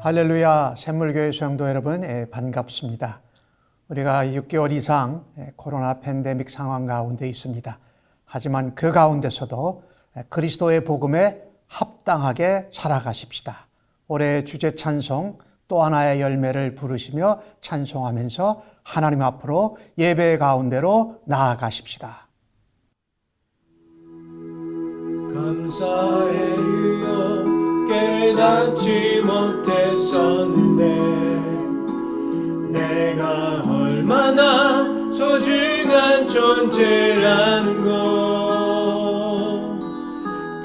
할렐루야, 샘물교회 성도 여러분, 반갑습니다. 우리가 6개월 이상 코로나 팬데믹 상황 가운데 있습니다. 하지만 그 가운데서도 그리스도의 복음에 합당하게 살아가십시다. 올해 주제 찬송 또 하나의 열매를 부르시며 찬송하면서 하나님 앞으로 예배 가운데로 나아가십시다. 감사해 주여 깨닫지 못했었는데 내가 얼마나 소중한 존재라는 것,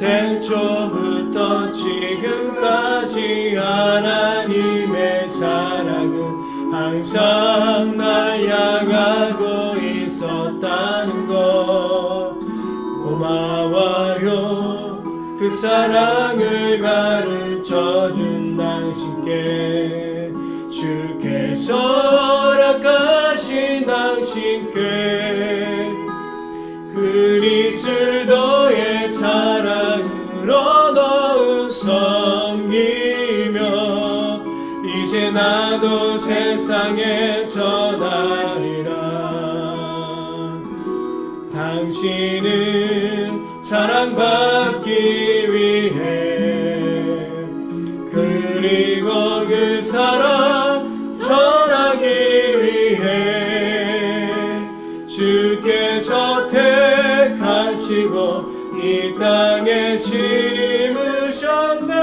태초부터 지금까지 하나님의 사랑은 항상 날 향하고 있었다는 것, 고마워요. 그 사랑을 가르쳐준 당신께, 주께서 허락하신 당신께 그리스도의 사랑으로 더욱 섬기며 이제 나도 세상에 전하리라. 당신은 사랑받기 위해 그리고 그 사랑 전하기 위해 주께서 택하시고 이 땅에 심으셨네.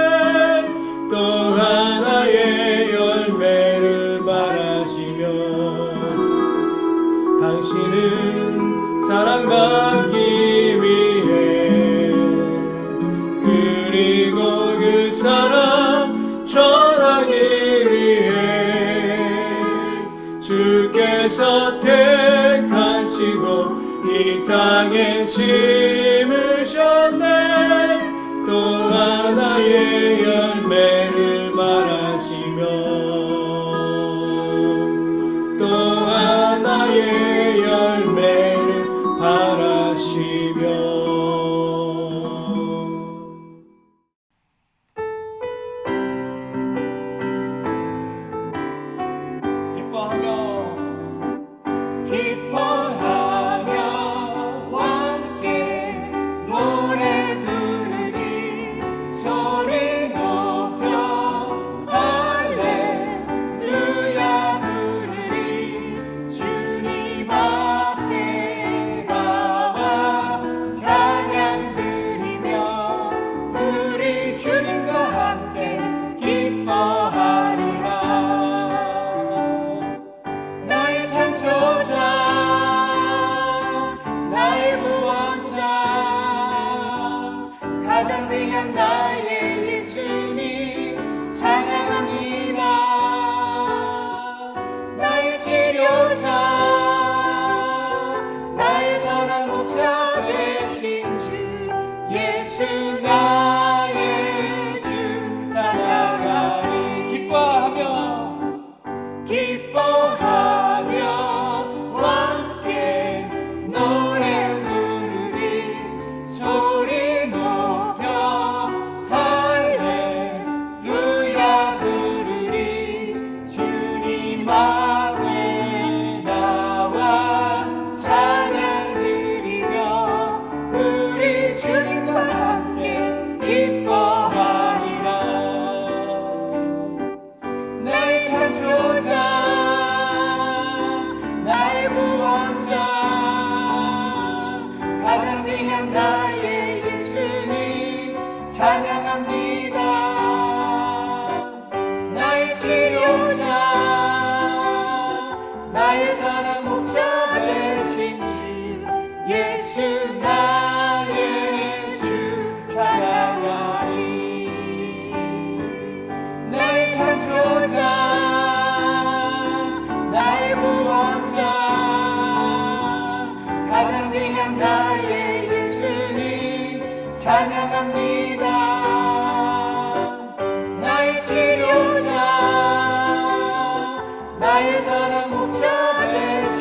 또 하나의 열매를 말하시며 당신은 사랑받기 위해 그리고 그 사랑 전하기 위해 주께서 택하시고 이 땅에 심으셨네. 또 하나의 열매를 말하시며 또 하나의 열매를 바라시며. 기뻐하며 함께 노래 부르리. 소리 높여 할렐루야 부르리. 주님 앞에 나와 찬양 드리며 우리 주님과 함께 기뻐하리라. 나의 창조자, 나의 구원자, 가장 귀한 나의 예수님 찬양합니다. 나의 치료자, 나의 선한 목자 되신 주 예수 나의 주 찬양하리. 기뻐하며 함께 노래 부르리. 소리 높여 할렐루야 부르리. 주님 앞에 나와 찬양 드리며 우리 주님과 함께 기뻐하리라. 나의 창조자, 나의 구원자, 가장 귀한 나의 예수님 찬양합니다. 나의 치료자, 나의 선한 목자 되신 주 예수 나의 주 찬양하리. 나의 창조자, 나의 구원자, 가장 귀한 나의 예수님 찬양합니다. 나의 치료자, 나의 선한 목자 되신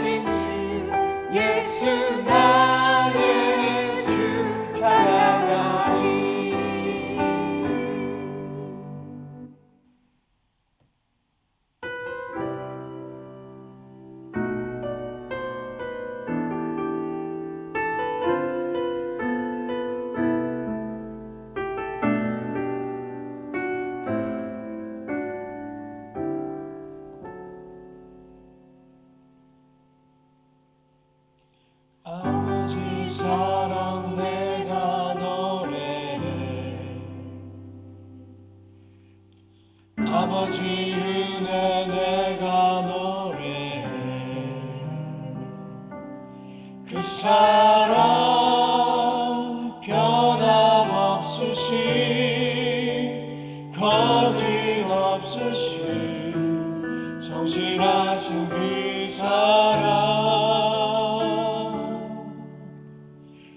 사랑 변함없으신 거짓없으신 성실하신 그 사랑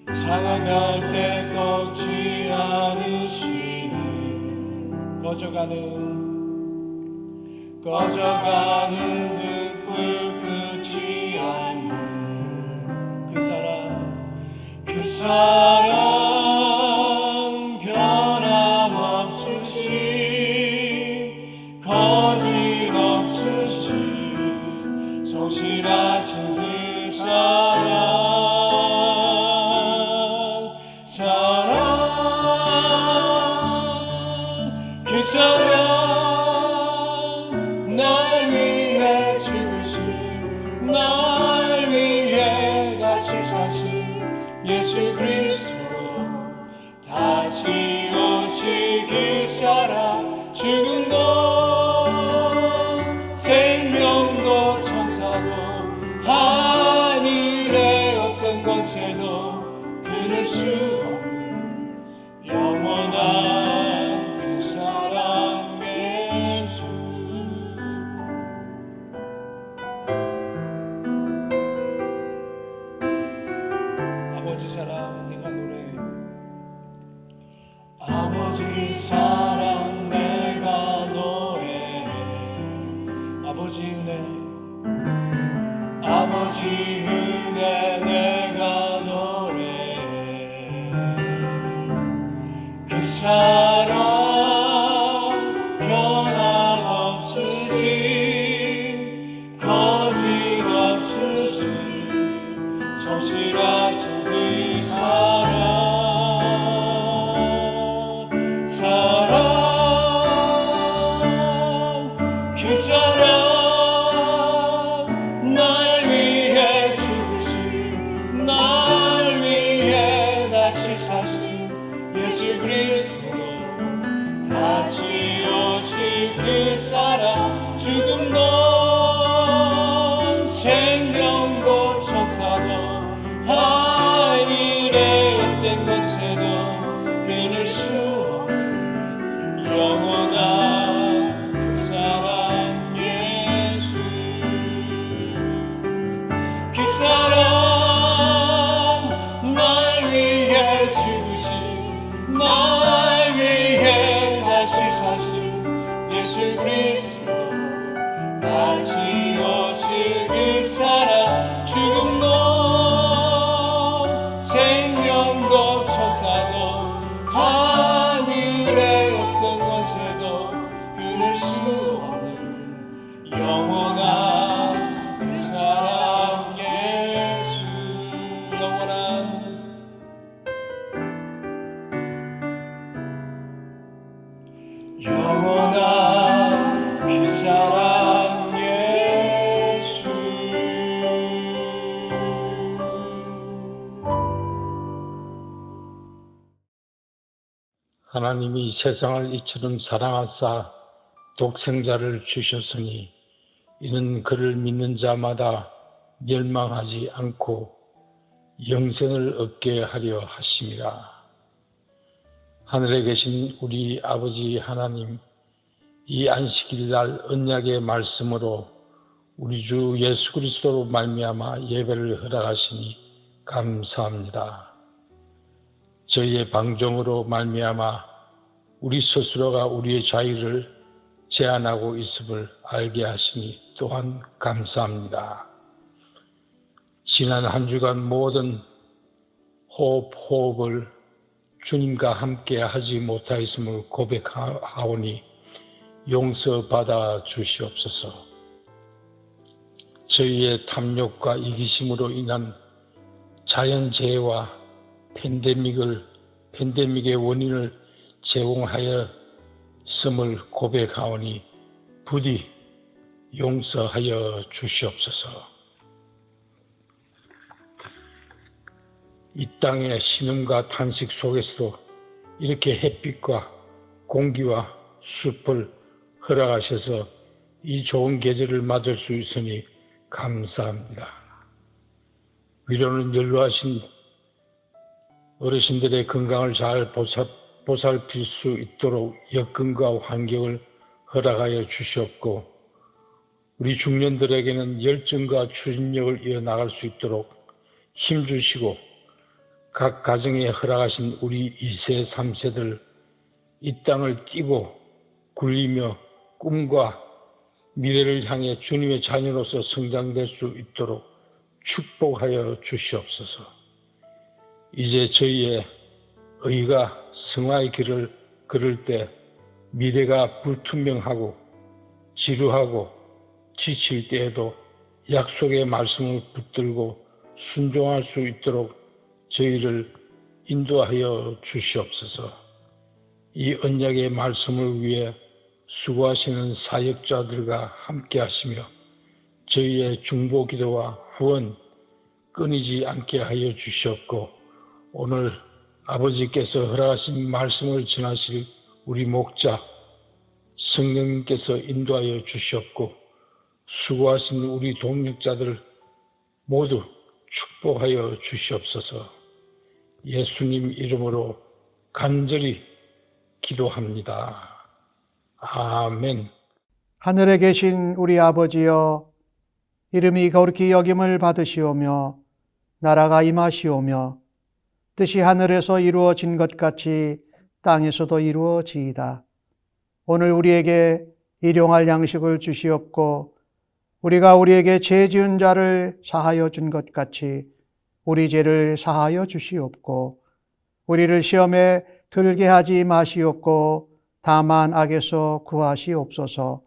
상한 갈대 꺾지 않으시는 꺼져가는 등불 끄지 않는 그 사랑 변함없으신 거짓없으신 성실하신 그 그 사랑 날 위해 죽으신 날 위해 다시 사신 예수 그리스도 다시 오실 그 사랑 죽음도 생명도 천사도 하늘의 어떤 권세도 끊을 수 없는 영원한 그 사랑 예수 아버지 사랑 내가 노래해 아버지 사랑 내가 노래해 아버지 은혜 내가 노래해 그 사랑 변함없으신 거짓없으신 성실하신 그 그 사랑 날 위해 죽으신 날 위해 다시 사신 예수 그리스도 다시 오실 그 사랑 죽음도 생명도 천사도 하늘의 헛된 권세도 끊을 수 없는 영원한 그 사랑 예수 그 사랑 날 위해 죽으신 날 위해 다시 사신 예수 그리스도 다시 오실 그 사랑 죽음도 생명도 천사도 하늘의 어떤 권세도 끊을 수 없는 영원한 그 사랑 예수 영원한 그 사랑 예수 하나님이 세상을 이처럼 사랑하사 독생자를 주셨으니 이는 그를 믿는 자마다 멸망하지 않고 영생을 얻게 하려 하심이라. 하늘에 계신 우리 아버지 하나님, 이 안식일날 언약의 말씀으로 우리 주 예수 그리스도로 말미암아 예배를 허락하시니 감사합니다. 저희의 방종으로 말미암아 우리 스스로가 우리의 자유를 제한하고 있음을 알게 하시니 또한 감사합니다. 지난 한 주간 모든 호흡을 주님과 함께 하지 못하였음을 고백하오니 용서받아 주시옵소서. 저희의 탐욕과 이기심으로 인한 자연재해와 팬데믹의 원인을 제공하였음을 고백하오니 부디 용서하여 주시옵소서. 이 땅의 신음과 탄식 속에서도 이렇게 햇빛과 공기와 숲을 허락하셔서 이 좋은 계절을 맞을 수 있으니 감사합니다. 위로는 연로하신 어르신들의 건강을 잘 보살필 수 있도록 여건과 환경을 허락하여 주시옵고, 우리 중년들에게는 열정과 추진력을 이어나갈 수 있도록 힘주시고, 각 가정에 허락하신 우리 2세, 3세들 이 땅을 뛰고 굴리며 꿈과 미래를 향해 주님의 자녀로서 성장될 수 있도록 축복하여 주시옵소서. 이제 저희의 의가 성화의 길을 걸을 때 미래가 불투명하고 지루하고 지칠 때에도 약속의 말씀을 붙들고 순종할 수 있도록 저희를 인도하여 주시옵소서. 이 언약의 말씀을 위해 수고하시는 사역자들과 함께 하시며 저희의 중보 기도와 후원 끊이지 않게 하여 주시옵고, 오늘 아버지께서 허락하신 말씀을 전하실 우리 목자 성령님께서 인도하여 주시옵고, 수고하신 우리 동역자들 모두 축복하여 주시옵소서. 예수님 이름으로 간절히 기도합니다. 아멘. 하늘에 계신 우리 아버지여, 이름이 거룩히 여김을 받으시오며 나라가 임하시오며 뜻이 하늘에서 이루어진 것 같이 땅에서도 이루어지이다. 오늘 우리에게 일용할 양식을 주시옵고, 우리가 우리에게 죄 지은 자를 사하여 준 것 같이 우리 죄를 사하여 주시옵고, 우리를 시험에 들게 하지 마시옵고 다만 악에서 구하시옵소서.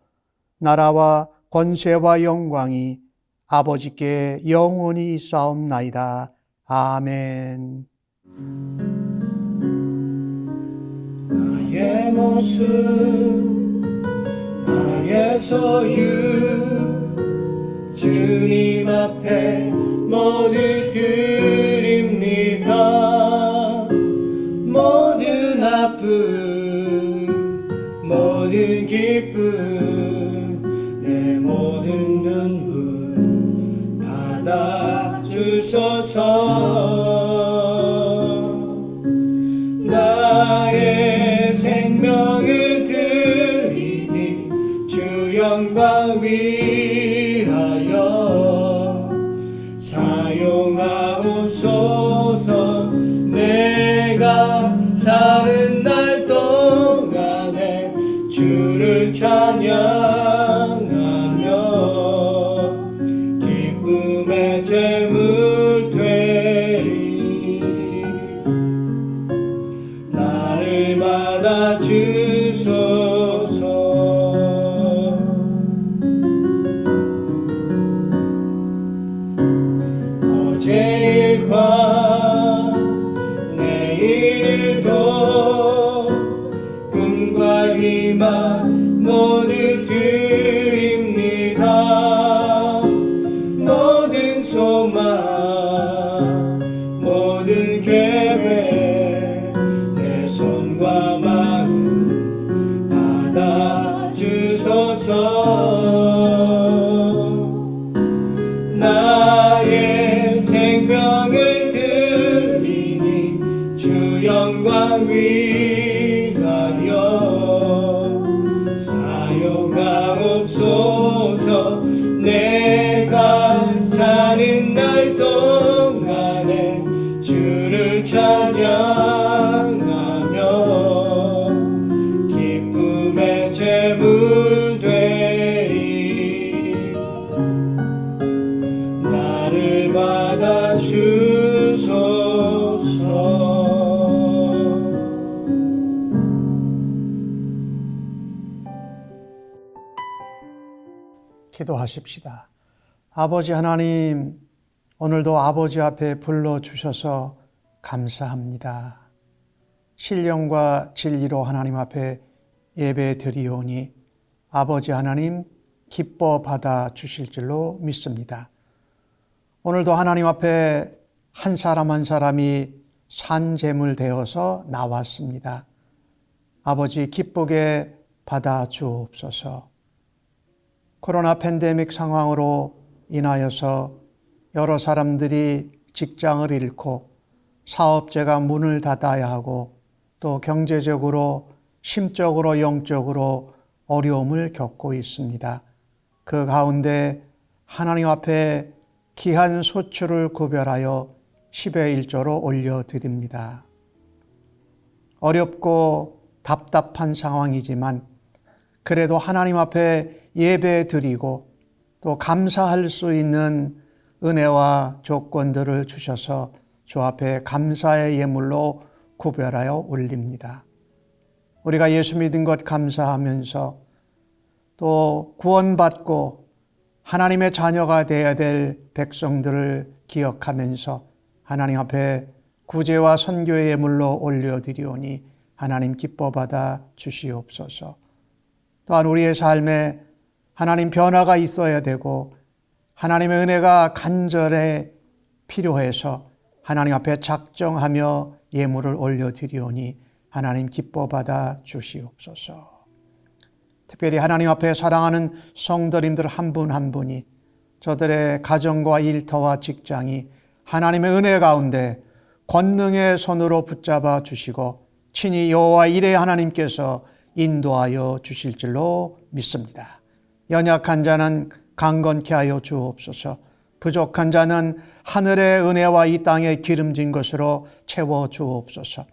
나라와 권세와 영광이 아버지께 영원히 있사옵나이다. 아멘. 나의 모습 나의 소유 주님 앞에 모두 드립니다. 모든 아픔 모든 기쁨 내 모든 눈물 받아주소서. 나의 생명을 드리니 주 영광 위하여 사용하옵소서. 내가 사는 날 동안에 주를 찬양하며 기쁨의 제물 되리. 나를 받아주소서. 어제 일과 내일 일도 꿈과 희망 모두 드립니다. 모든 소망 모든 계획 내 손과 마음 받아주소서. 나의 생명을 드리니 주 영광 위하여 사용하옵소서. 내가 사는 날 동안에 주를 찬양하며 기쁨의 제물 되리. 나를 받아주소서. 기도하십시다. 아버지 하나님, 오늘도 아버지 앞에 불러주셔서 감사합니다. 신령과 진리로 하나님 앞에 예배 드리오니 아버지 하나님 기뻐 받아 주실 줄로 믿습니다. 오늘도 하나님 앞에 한 사람 한 사람이 산제물 되어서 나왔습니다. 아버지 기쁘게 받아 주옵소서. 코로나 팬데믹 상황으로 인하여서 여러 사람들이 직장을 잃고 사업체가 문을 닫아야 하고 또 경제적으로, 심적으로, 영적으로 어려움을 겪고 있습니다. 그 가운데 하나님 앞에 귀한 소출을 구별하여 10의 1조로 올려드립니다. 어렵고 답답한 상황이지만 그래도 하나님 앞에 예배 드리고 또 감사할 수 있는 은혜와 조건들을 주셔서 주 앞에 감사의 예물로 구별하여 올립니다. 우리가 예수 믿은 것 감사하면서 또 구원받고 하나님의 자녀가 되어야 될 백성들을 기억하면서 하나님 앞에 구제와 선교의 예물로 올려드리오니 하나님 기뻐 받아 주시옵소서. 또한 우리의 삶에 하나님 변화가 있어야 되고 하나님의 은혜가 간절히 필요해서 하나님 앞에 작정하며 예물을 올려드리오니 하나님 기뻐 받아 주시옵소서. 특별히 하나님 앞에 사랑하는 성도님들 한 분 한 분이 저들의 가정과 일터와 직장이 하나님의 은혜 가운데 권능의 손으로 붙잡아 주시고 친히 여호와 이레 하나님께서 인도하여 주실 줄로 믿습니다. 연약한 자는 강건케 하여 주옵소서. 부족한 자는 하늘의 은혜와 이 땅의 기름진 것으로 채워 주옵소서.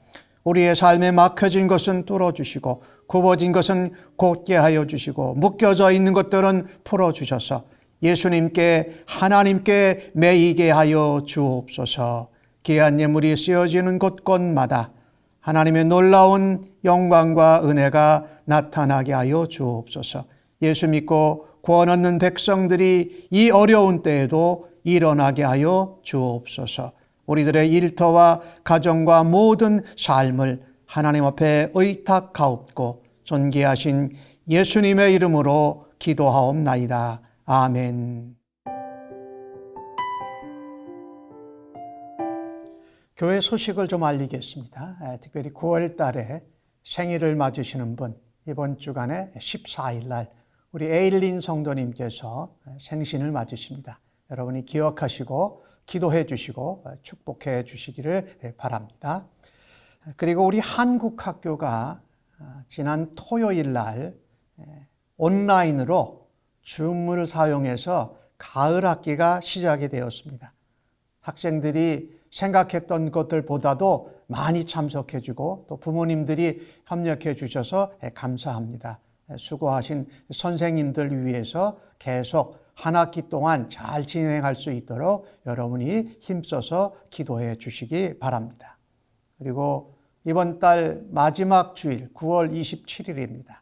우리의 삶에 막혀진 것은 뚫어주시고 굽어진 것은 곧게 하여 주시고 묶여져 있는 것들은 풀어주셔서 예수님께 하나님께 매이게 하여 주옵소서. 귀한 예물이 쓰여지는 곳곳마다 하나님의 놀라운 영광과 은혜가 나타나게 하여 주옵소서. 예수 믿고 구원 얻는 백성들이 이 어려운 때에도 일어나게 하여 주옵소서. 우리들의 일터와 가정과 모든 삶을 하나님 앞에 의탁하옵고 존귀하신 예수님의 이름으로 기도하옵나이다. 아멘. 교회 소식을 좀 알리겠습니다. 특별히 9월 달에 생일을 맞으시는 분, 이번 주간에 14일 날 우리 에일린 성도님께서 생신을 맞으십니다. 여러분이 기억하시고 기도해 주시고 축복해 주시기를 바랍니다. 그리고 우리 한국학교가 지난 토요일 날 온라인으로 줌을 사용해서 가을 학기가 시작이 되었습니다. 학생들이 생각했던 것들보다도 많이 참석해 주고 또 부모님들이 협력해 주셔서 감사합니다. 수고하신 선생님들 위해서 계속 한 학기 동안 잘 진행할 수 있도록 여러분이 힘써서 기도해 주시기 바랍니다. 그리고 이번 달 마지막 주일 9월 27일입니다.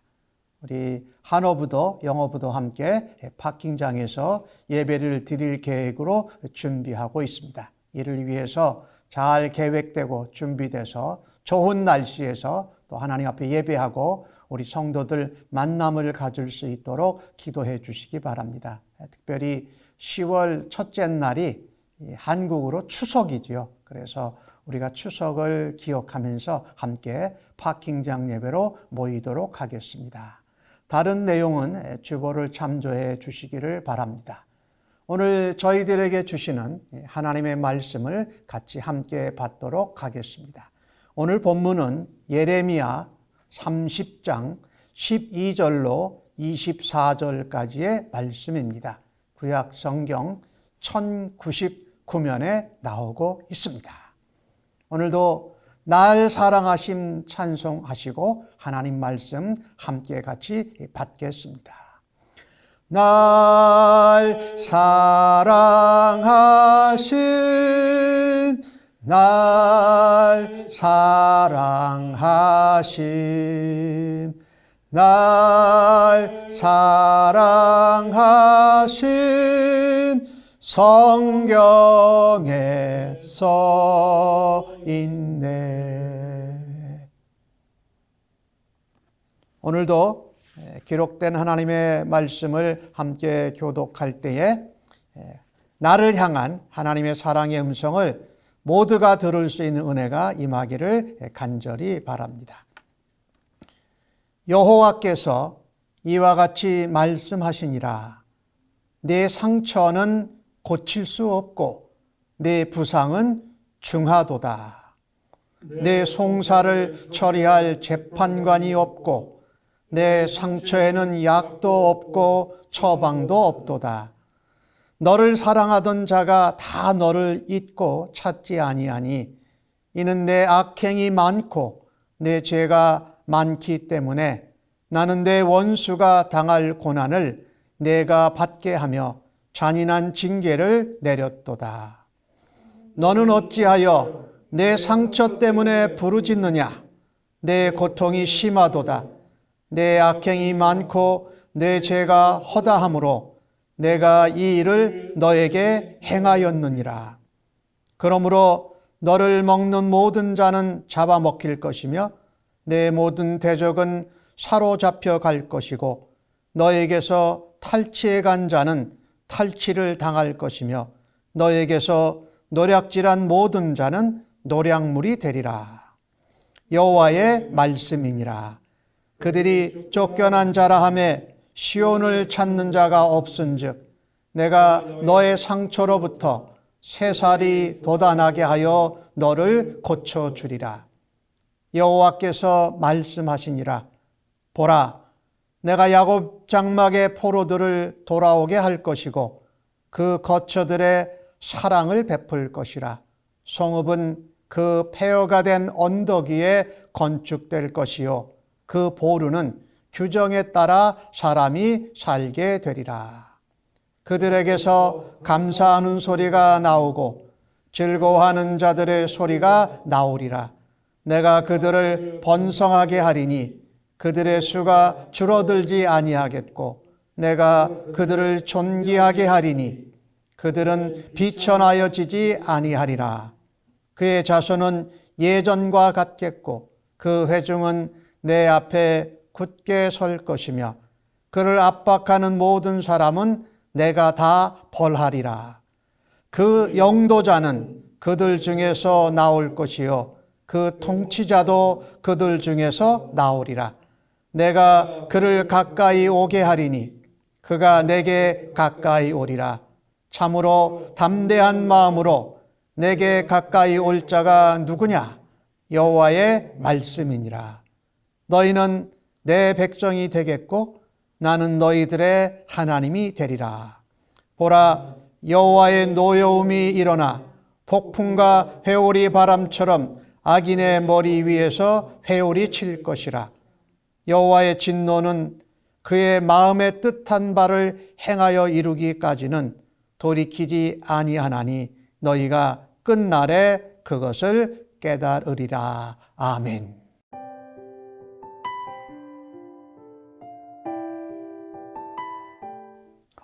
우리 한어부도 영어부도 함께 파킹장에서 예배를 드릴 계획으로 준비하고 있습니다. 이를 위해서 잘 계획되고 준비돼서 좋은 날씨에서 또 하나님 앞에 예배하고 우리 성도들 만남을 가질 수 있도록 기도해 주시기 바랍니다. 특별히 10월 첫째 날이 한국으로 추석이지요. 그래서 우리가 추석을 기억하면서 함께 파킹장 예배로 모이도록 하겠습니다. 다른 내용은 주보를 참조해 주시기를 바랍니다. 오늘 저희들에게 주시는 하나님의 말씀을 같이 함께 받도록 하겠습니다. 오늘 본문은 예레미야 30장 12절로 24절까지의 말씀입니다. 구약 성경 1099면에 나오고 있습니다. 오늘도 날 사랑하심 찬송하시고 하나님 말씀 함께 같이 받겠습니다. 날 사랑하심 날 사랑하심 날 사랑하심 성경에 써 있네. 오늘도 기록된 하나님의 말씀을 함께 교독할 때에 나를 향한 하나님의 사랑의 음성을 모두가 들을 수 있는 은혜가 임하기를 간절히 바랍니다. 여호와께서 이와 같이 말씀하시니라. 내 상처는 고칠 수 없고 내 부상은 중하도다. 내 송사를 처리할 재판관이 없고 내 상처에는 약도 없고 처방도 없도다. 너를 사랑하던 자가 다 너를 잊고 찾지 아니하니 이는 내 악행이 많고 내 죄가 많기 때문에 나는 내 원수가 당할 고난을 내가 받게 하며 잔인한 징계를 내렸도다. 너는 어찌하여 내 상처 때문에 부르짖느냐? 내 고통이 심하도다. 내 악행이 많고 내 죄가 허다함으로 내가 이 일을 너에게 행하였느니라. 그러므로 너를 먹는 모든 자는 잡아먹힐 것이며 내 모든 대적은 사로잡혀 갈 것이고 너에게서 탈취해 간 자는 탈취를 당할 것이며 너에게서 노략질한 모든 자는 노략물이 되리라. 여호와의 말씀이니라. 그들이 쫓겨난 자라 하며 시온을 찾는 자가 없은즉 내가 너의 상처로부터 새살이 돋아나게 하여 너를 고쳐주리라. 여호와께서 말씀하시니라. 보라, 내가 야곱 장막의 포로들을 돌아오게 할 것이고 그 거처들의 사랑을 베풀 것이라. 성읍은 그 폐허가 된 언덕 위에 건축될 것이요 그 보루는 규정에 따라 사람이 살게 되리라. 그들에게서 감사하는 소리가 나오고 즐거워하는 자들의 소리가 나오리라. 내가 그들을 번성하게 하리니 그들의 수가 줄어들지 아니하겠고 내가 그들을 존귀하게 하리니 그들은 비천하여지지 아니하리라. 그의 자손은 예전과 같겠고 그 회중은 내 앞에 굳게 설 것이며 그를 압박하는 모든 사람은 내가 다 벌하리라. 그 영도자는 그들 중에서 나올 것이요 그 통치자도 그들 중에서 나오리라. 내가 그를 가까이 오게 하리니 그가 내게 가까이 오리라. 참으로 담대한 마음으로 내게 가까이 올 자가 누구냐? 여호와의 말씀이니라. 너희는 내 백성이 되겠고 나는 너희들의 하나님이 되리라. 보라, 여호와의 노여움이 일어나 폭풍과 회오리 바람처럼 악인의 머리 위에서 회오리 칠 것이라. 여호와의 진노는 그의 마음에 뜻한 바를 행하여 이루기까지는 돌이키지 아니하나니 너희가 끝날에 그것을 깨달으리라. 아멘.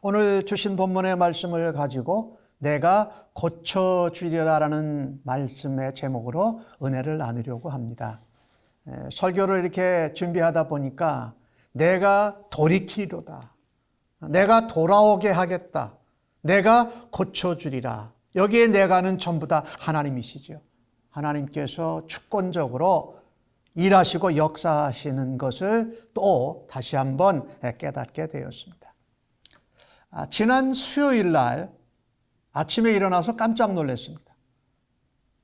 오늘 주신 본문의 말씀을 가지고 내가 고쳐주리라라는 말씀의 제목으로 은혜를 나누려고 합니다. 설교를 이렇게 준비하다 보니까 내가 돌이키리로다. 내가 돌아오게 하겠다. 내가 고쳐주리라. 여기에 내가는 전부 다 하나님이시죠. 하나님께서 주권적으로 일하시고 역사하시는 것을 또 다시 한번 깨닫게 되었습니다. 지난 수요일 날 아침에 일어나서 깜짝 놀랐습니다.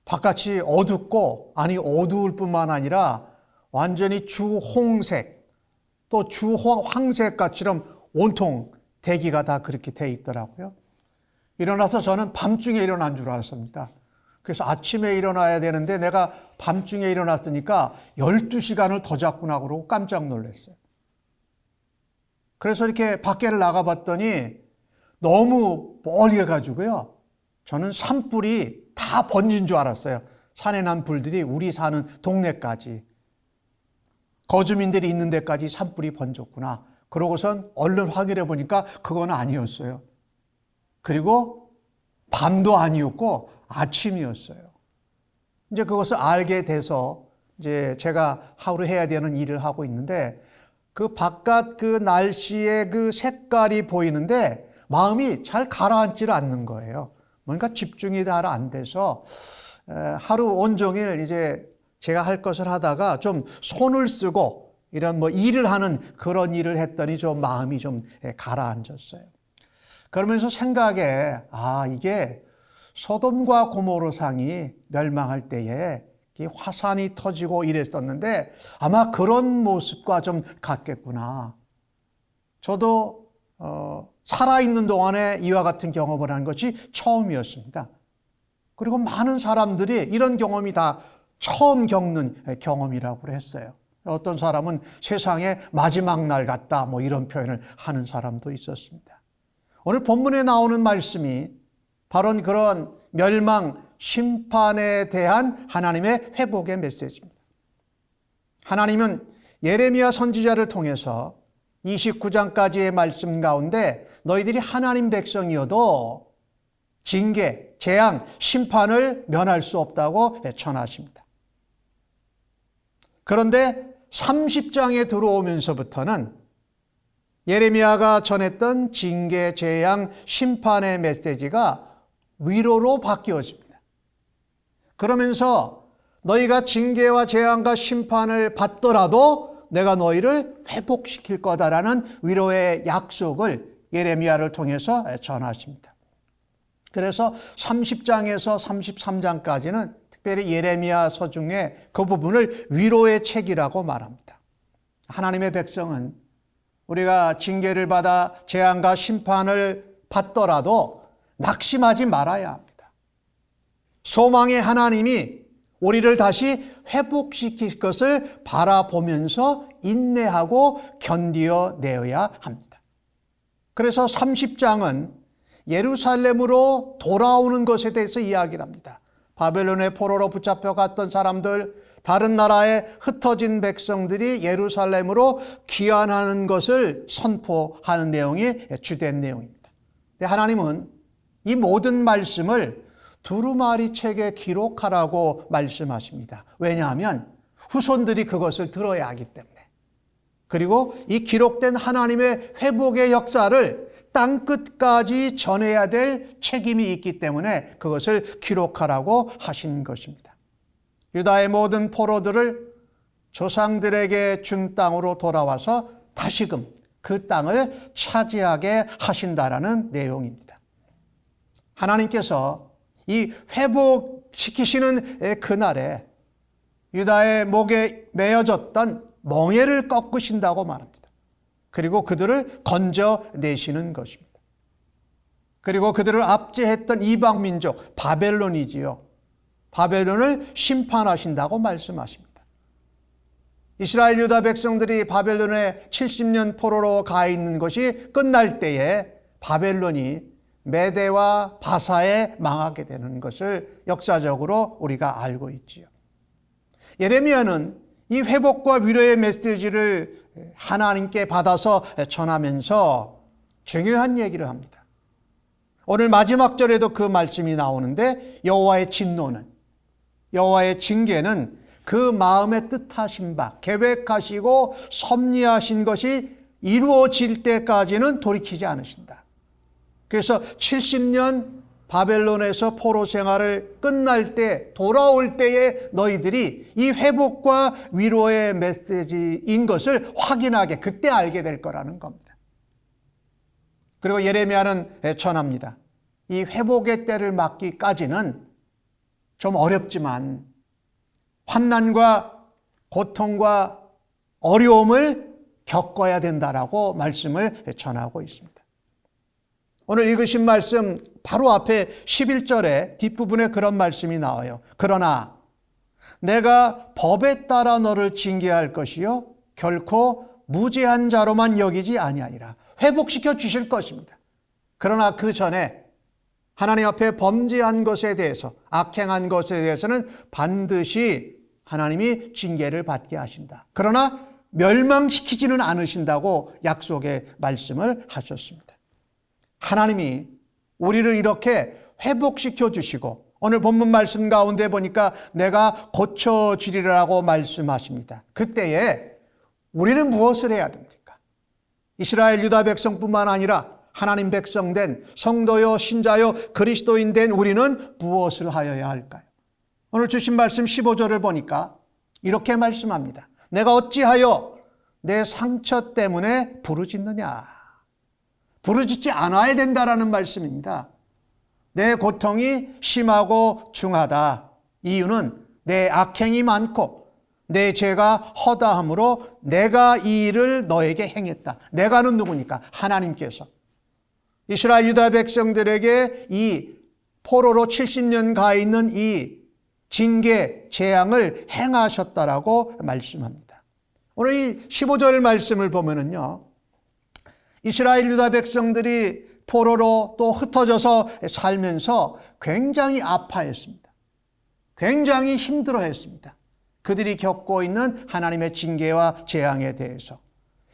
바깥이 어둡고, 아니 어두울 뿐만 아니라 완전히 주홍색 또 주황색같이럼 온통 대기가 다 그렇게 돼 있더라고요. 일어나서 저는 밤중에 일어난 줄 알았습니다. 그래서 아침에 일어나야 되는데 내가 밤중에 일어났으니까 12시간을 더 잤구나 그러고 깜짝 놀랐어요. 그래서 이렇게 밖에를 나가봤더니 너무 멀리 해가지고요. 저는 산불이 다 번진 줄 알았어요. 산에 난 불들이 우리 사는 동네까지, 거주민들이 있는 데까지 산불이 번졌구나. 그러고선 얼른 확인해 보니까 그건 아니었어요. 그리고 밤도 아니었고 아침이었어요. 이제 그것을 알게 돼서 이제 제가 하루 해야 되는 일을 하고 있는데 그 바깥 그 날씨의 그 색깔이 보이는데 마음이 잘 가라앉지를 않는 거예요. 뭔가 집중이 잘 안 돼서 하루 온종일 이제 제가 할 것을 하다가 좀 손을 쓰고 이런 뭐 일을 하는 그런 일을 했더니 좀 마음이 좀 가라앉았어요. 그러면서 생각에 이게 소돔과 고모르상이 멸망할 때에 이 화산이 터지고 이랬었는데 아마 그런 모습과 좀 같겠구나. 저도 살아있는 동안에 이와 같은 경험을 한 것이 처음이었습니다. 그리고 많은 사람들이 이런 경험이 다 처음 겪는 경험이라고 했어요. 어떤 사람은 세상의 마지막 날 같다 뭐 이런 표현을 하는 사람도 있었습니다. 오늘 본문에 나오는 말씀이 바로 그런 멸망, 심판에 대한 하나님의 회복의 메시지입니다. 하나님은 예레미야 선지자를 통해서 29장까지의 말씀 가운데 너희들이 하나님 백성이어도 징계, 재앙, 심판을 면할 수 없다고 전하십니다. 그런데 30장에 들어오면서부터는 예레미야가 전했던 징계, 재앙, 심판의 메시지가 위로로 바뀌어집니다. 그러면서 너희가 징계와 재앙과 심판을 받더라도 내가 너희를 회복시킬 거다라는 위로의 약속을 예레미야를 통해서 전하십니다. 그래서 30장에서 33장까지는 특별히 예레미야서 중에 그 부분을 위로의 책이라고 말합니다. 하나님의 백성은 우리가 징계를 받아 재앙과 심판을 받더라도 낙심하지 말아야 합니다. 소망의 하나님이 우리를 다시 회복시킬 것을 바라보면서 인내하고 견디어내어야 합니다. 그래서 30장은 예루살렘으로 돌아오는 것에 대해서 이야기를 합니다. 바벨론의 포로로 붙잡혀 갔던 사람들, 다른 나라에 흩어진 백성들이 예루살렘으로 귀환하는 것을 선포하는 내용이 주된 내용입니다. 하나님은 이 모든 말씀을 두루마리 책에 기록하라고 말씀하십니다. 왜냐하면 후손들이 그것을 들어야 하기 때문에. 그리고 이 기록된 하나님의 회복의 역사를 땅끝까지 전해야 될 책임이 있기 때문에 그것을 기록하라고 하신 것입니다. 유다의 모든 포로들을 조상들에게 준 땅으로 돌아와서 다시금 그 땅을 차지하게 하신다라는 내용입니다. 하나님께서 이 회복시키시는 그날에 유다의 목에 매어졌던 멍에를 꺾으신다고 말합니다. 그리고 그들을 건져내시는 것입니다. 그리고 그들을 압제했던 이방 민족 바벨론이지요. 바벨론을 심판하신다고 말씀하십니다. 이스라엘 유다 백성들이 바벨론에 70년 포로로 가 있는 것이 끝날 때에 바벨론이 메대와 바사에 망하게 되는 것을 역사적으로 우리가 알고 있지요. 예레미야는 이 회복과 위로의 메시지를 하나님께 받아서 전하면서 중요한 얘기를 합니다. 오늘 마지막 절에도 그 말씀이 나오는데 여호와의 진노는, 여호와의 징계는 그 마음에 뜻하신 바, 계획하시고 섭리하신 것이 이루어질 때까지는 돌이키지 않으신다. 그래서 70년 바벨론에서 포로 생활을 끝날 때, 돌아올 때에 너희들이 이 회복과 위로의 메시지인 것을 확인하게, 그때 알게 될 거라는 겁니다. 그리고 예레미야는 전합니다. 이 회복의 때를 맞기까지는 좀 어렵지만 환난과 고통과 어려움을 겪어야 된다라고 말씀을 전하고 있습니다. 오늘 읽으신 말씀 바로 앞에 11절에 뒷부분에 그런 말씀이 나와요. 그러나 내가 법에 따라 너를 징계할 것이요 결코 무죄한 자로만 여기지 아니하리라. 회복시켜 주실 것입니다. 그러나 그 전에 하나님 앞에 범죄한 것에 대해서, 악행한 것에 대해서는 반드시 하나님이 징계를 받게 하신다. 그러나 멸망시키지는 않으신다고 약속의 말씀을 하셨습니다. 하나님이 우리를 이렇게 회복시켜 주시고 오늘 본문 말씀 가운데 보니까 내가 고쳐주리라고 말씀하십니다. 그때에 우리는 무엇을 해야 됩니까? 이스라엘 유다 백성뿐만 아니라 하나님 백성된 성도요 신자요 그리스도인 된 우리는 무엇을 하여야 할까요? 오늘 주신 말씀 15절을 보니까 이렇게 말씀합니다. 내가 어찌하여 내 상처 때문에 부르짖느냐. 부르짖지 않아야 된다라는 말씀입니다. 내 고통이 심하고 중하다. 이유는 내 악행이 많고 내 죄가 허다함으로 내가 이 일을 너에게 행했다. 내가는 누구니까? 하나님께서. 이스라엘 유다 백성들에게 이 포로로 70년 가 있는 이 징계, 재앙을 행하셨다라고 말씀합니다. 오늘 이 15절 말씀을 보면은요, 이스라엘 유다 백성들이 포로로 또 흩어져서 살면서 굉장히 아파했습니다. 굉장히 힘들어했습니다. 그들이 겪고 있는 하나님의 징계와 재앙에 대해서.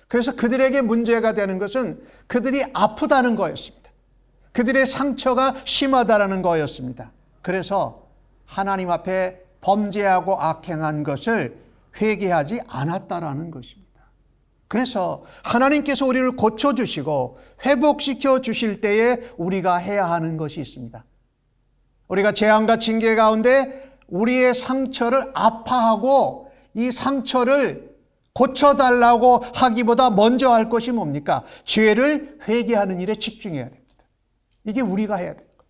그래서 그들에게 문제가 되는 것은 그들이 아프다는 거였습니다. 그들의 상처가 심하다는 거였습니다. 그래서 하나님 앞에 범죄하고 악행한 것을 회개하지 않았다라는 것입니다. 그래서 하나님께서 우리를 고쳐주시고 회복시켜 주실 때에 우리가 해야 하는 것이 있습니다. 우리가 재앙과 징계 가운데 우리의 상처를 아파하고 이 상처를 고쳐달라고 하기보다 먼저 할 것이 뭡니까? 죄를 회개하는 일에 집중해야 됩니다. 이게 우리가 해야 됩니다.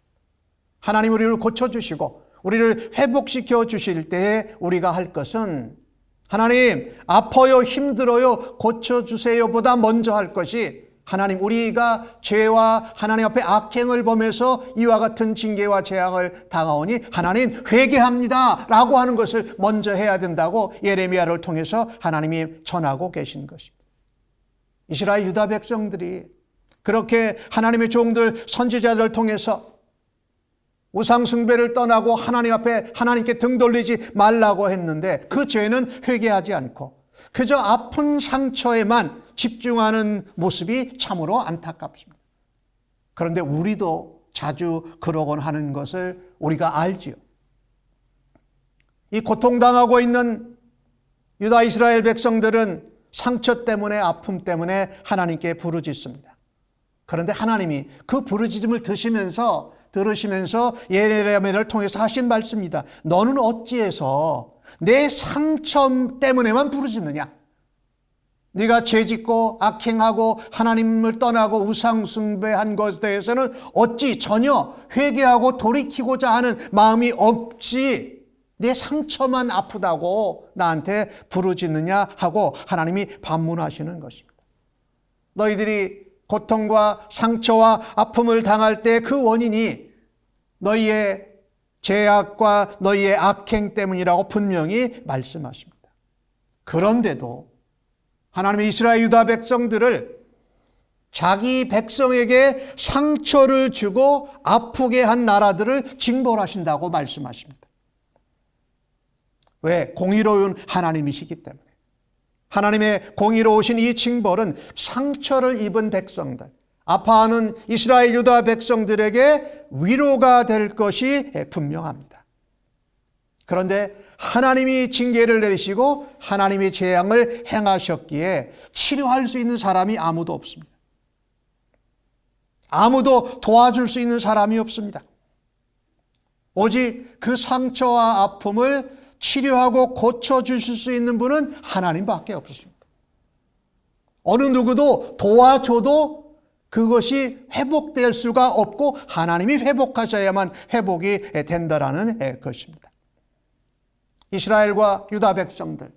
하나님 우리를 고쳐주시고 우리를 회복시켜 주실 때에 우리가 할 것은 하나님 아파요, 힘들어요, 고쳐주세요 보다 먼저 할 것이 하나님 우리가 죄와 하나님 앞에 악행을 범해서 이와 같은 징계와 재앙을 당하오니 하나님 회개합니다 라고 하는 것을 먼저 해야 된다고 예레미야를 통해서 하나님이 전하고 계신 것입니다. 이스라엘 유다 백성들이 그렇게 하나님의 종들 선지자들을 통해서 우상 숭배를 떠나고 하나님 앞에 하나님께 등 돌리지 말라고 했는데 그 죄는 회개하지 않고 그저 아픈 상처에만 집중하는 모습이 참으로 안타깝습니다. 그런데 우리도 자주 그러곤 하는 것을 우리가 알지요. 이 고통당하고 있는 유다 이스라엘 백성들은 상처 때문에 아픔 때문에 하나님께 부르짖습니다. 그런데 하나님이 그 부르짖음을 들으시면서 예레미야를 통해서 하신 말씀입니다. 너는 어찌해서 내 상처 때문에만 부르짖느냐? 네가 죄짓고 악행하고 하나님을 떠나고 우상 숭배한 것에 대해서는 어찌 전혀 회개하고 돌이키고자 하는 마음이 없이 내 상처만 아프다고 나한테 부르짖느냐 하고 하나님이 반문하시는 것입니다. 너희들이 고통과 상처와 아픔을 당할 때 그 원인이 너희의 죄악과 너희의 악행 때문이라고 분명히 말씀하십니다. 그런데도 하나님은 이스라엘 유다 백성들을 자기 백성에게 상처를 주고 아프게 한 나라들을 징벌하신다고 말씀하십니다. 왜? 공의로운 하나님이시기 때문에. 하나님의 공의로우신 이 징벌은 상처를 입은 백성들, 아파하는 이스라엘 유다 백성들에게 위로가 될 것이 분명합니다. 그런데 하나님이 징계를 내리시고 하나님이 재앙을 행하셨기에 치료할 수 있는 사람이 아무도 없습니다. 아무도 도와줄 수 있는 사람이 없습니다. 오직 그 상처와 아픔을 치료하고 고쳐주실 수 있는 분은 하나님밖에 없습니다. 어느 누구도 도와줘도 그것이 회복될 수가 없고 하나님이 회복하셔야만 회복이 된다라는 것입니다. 이스라엘과 유다 백성들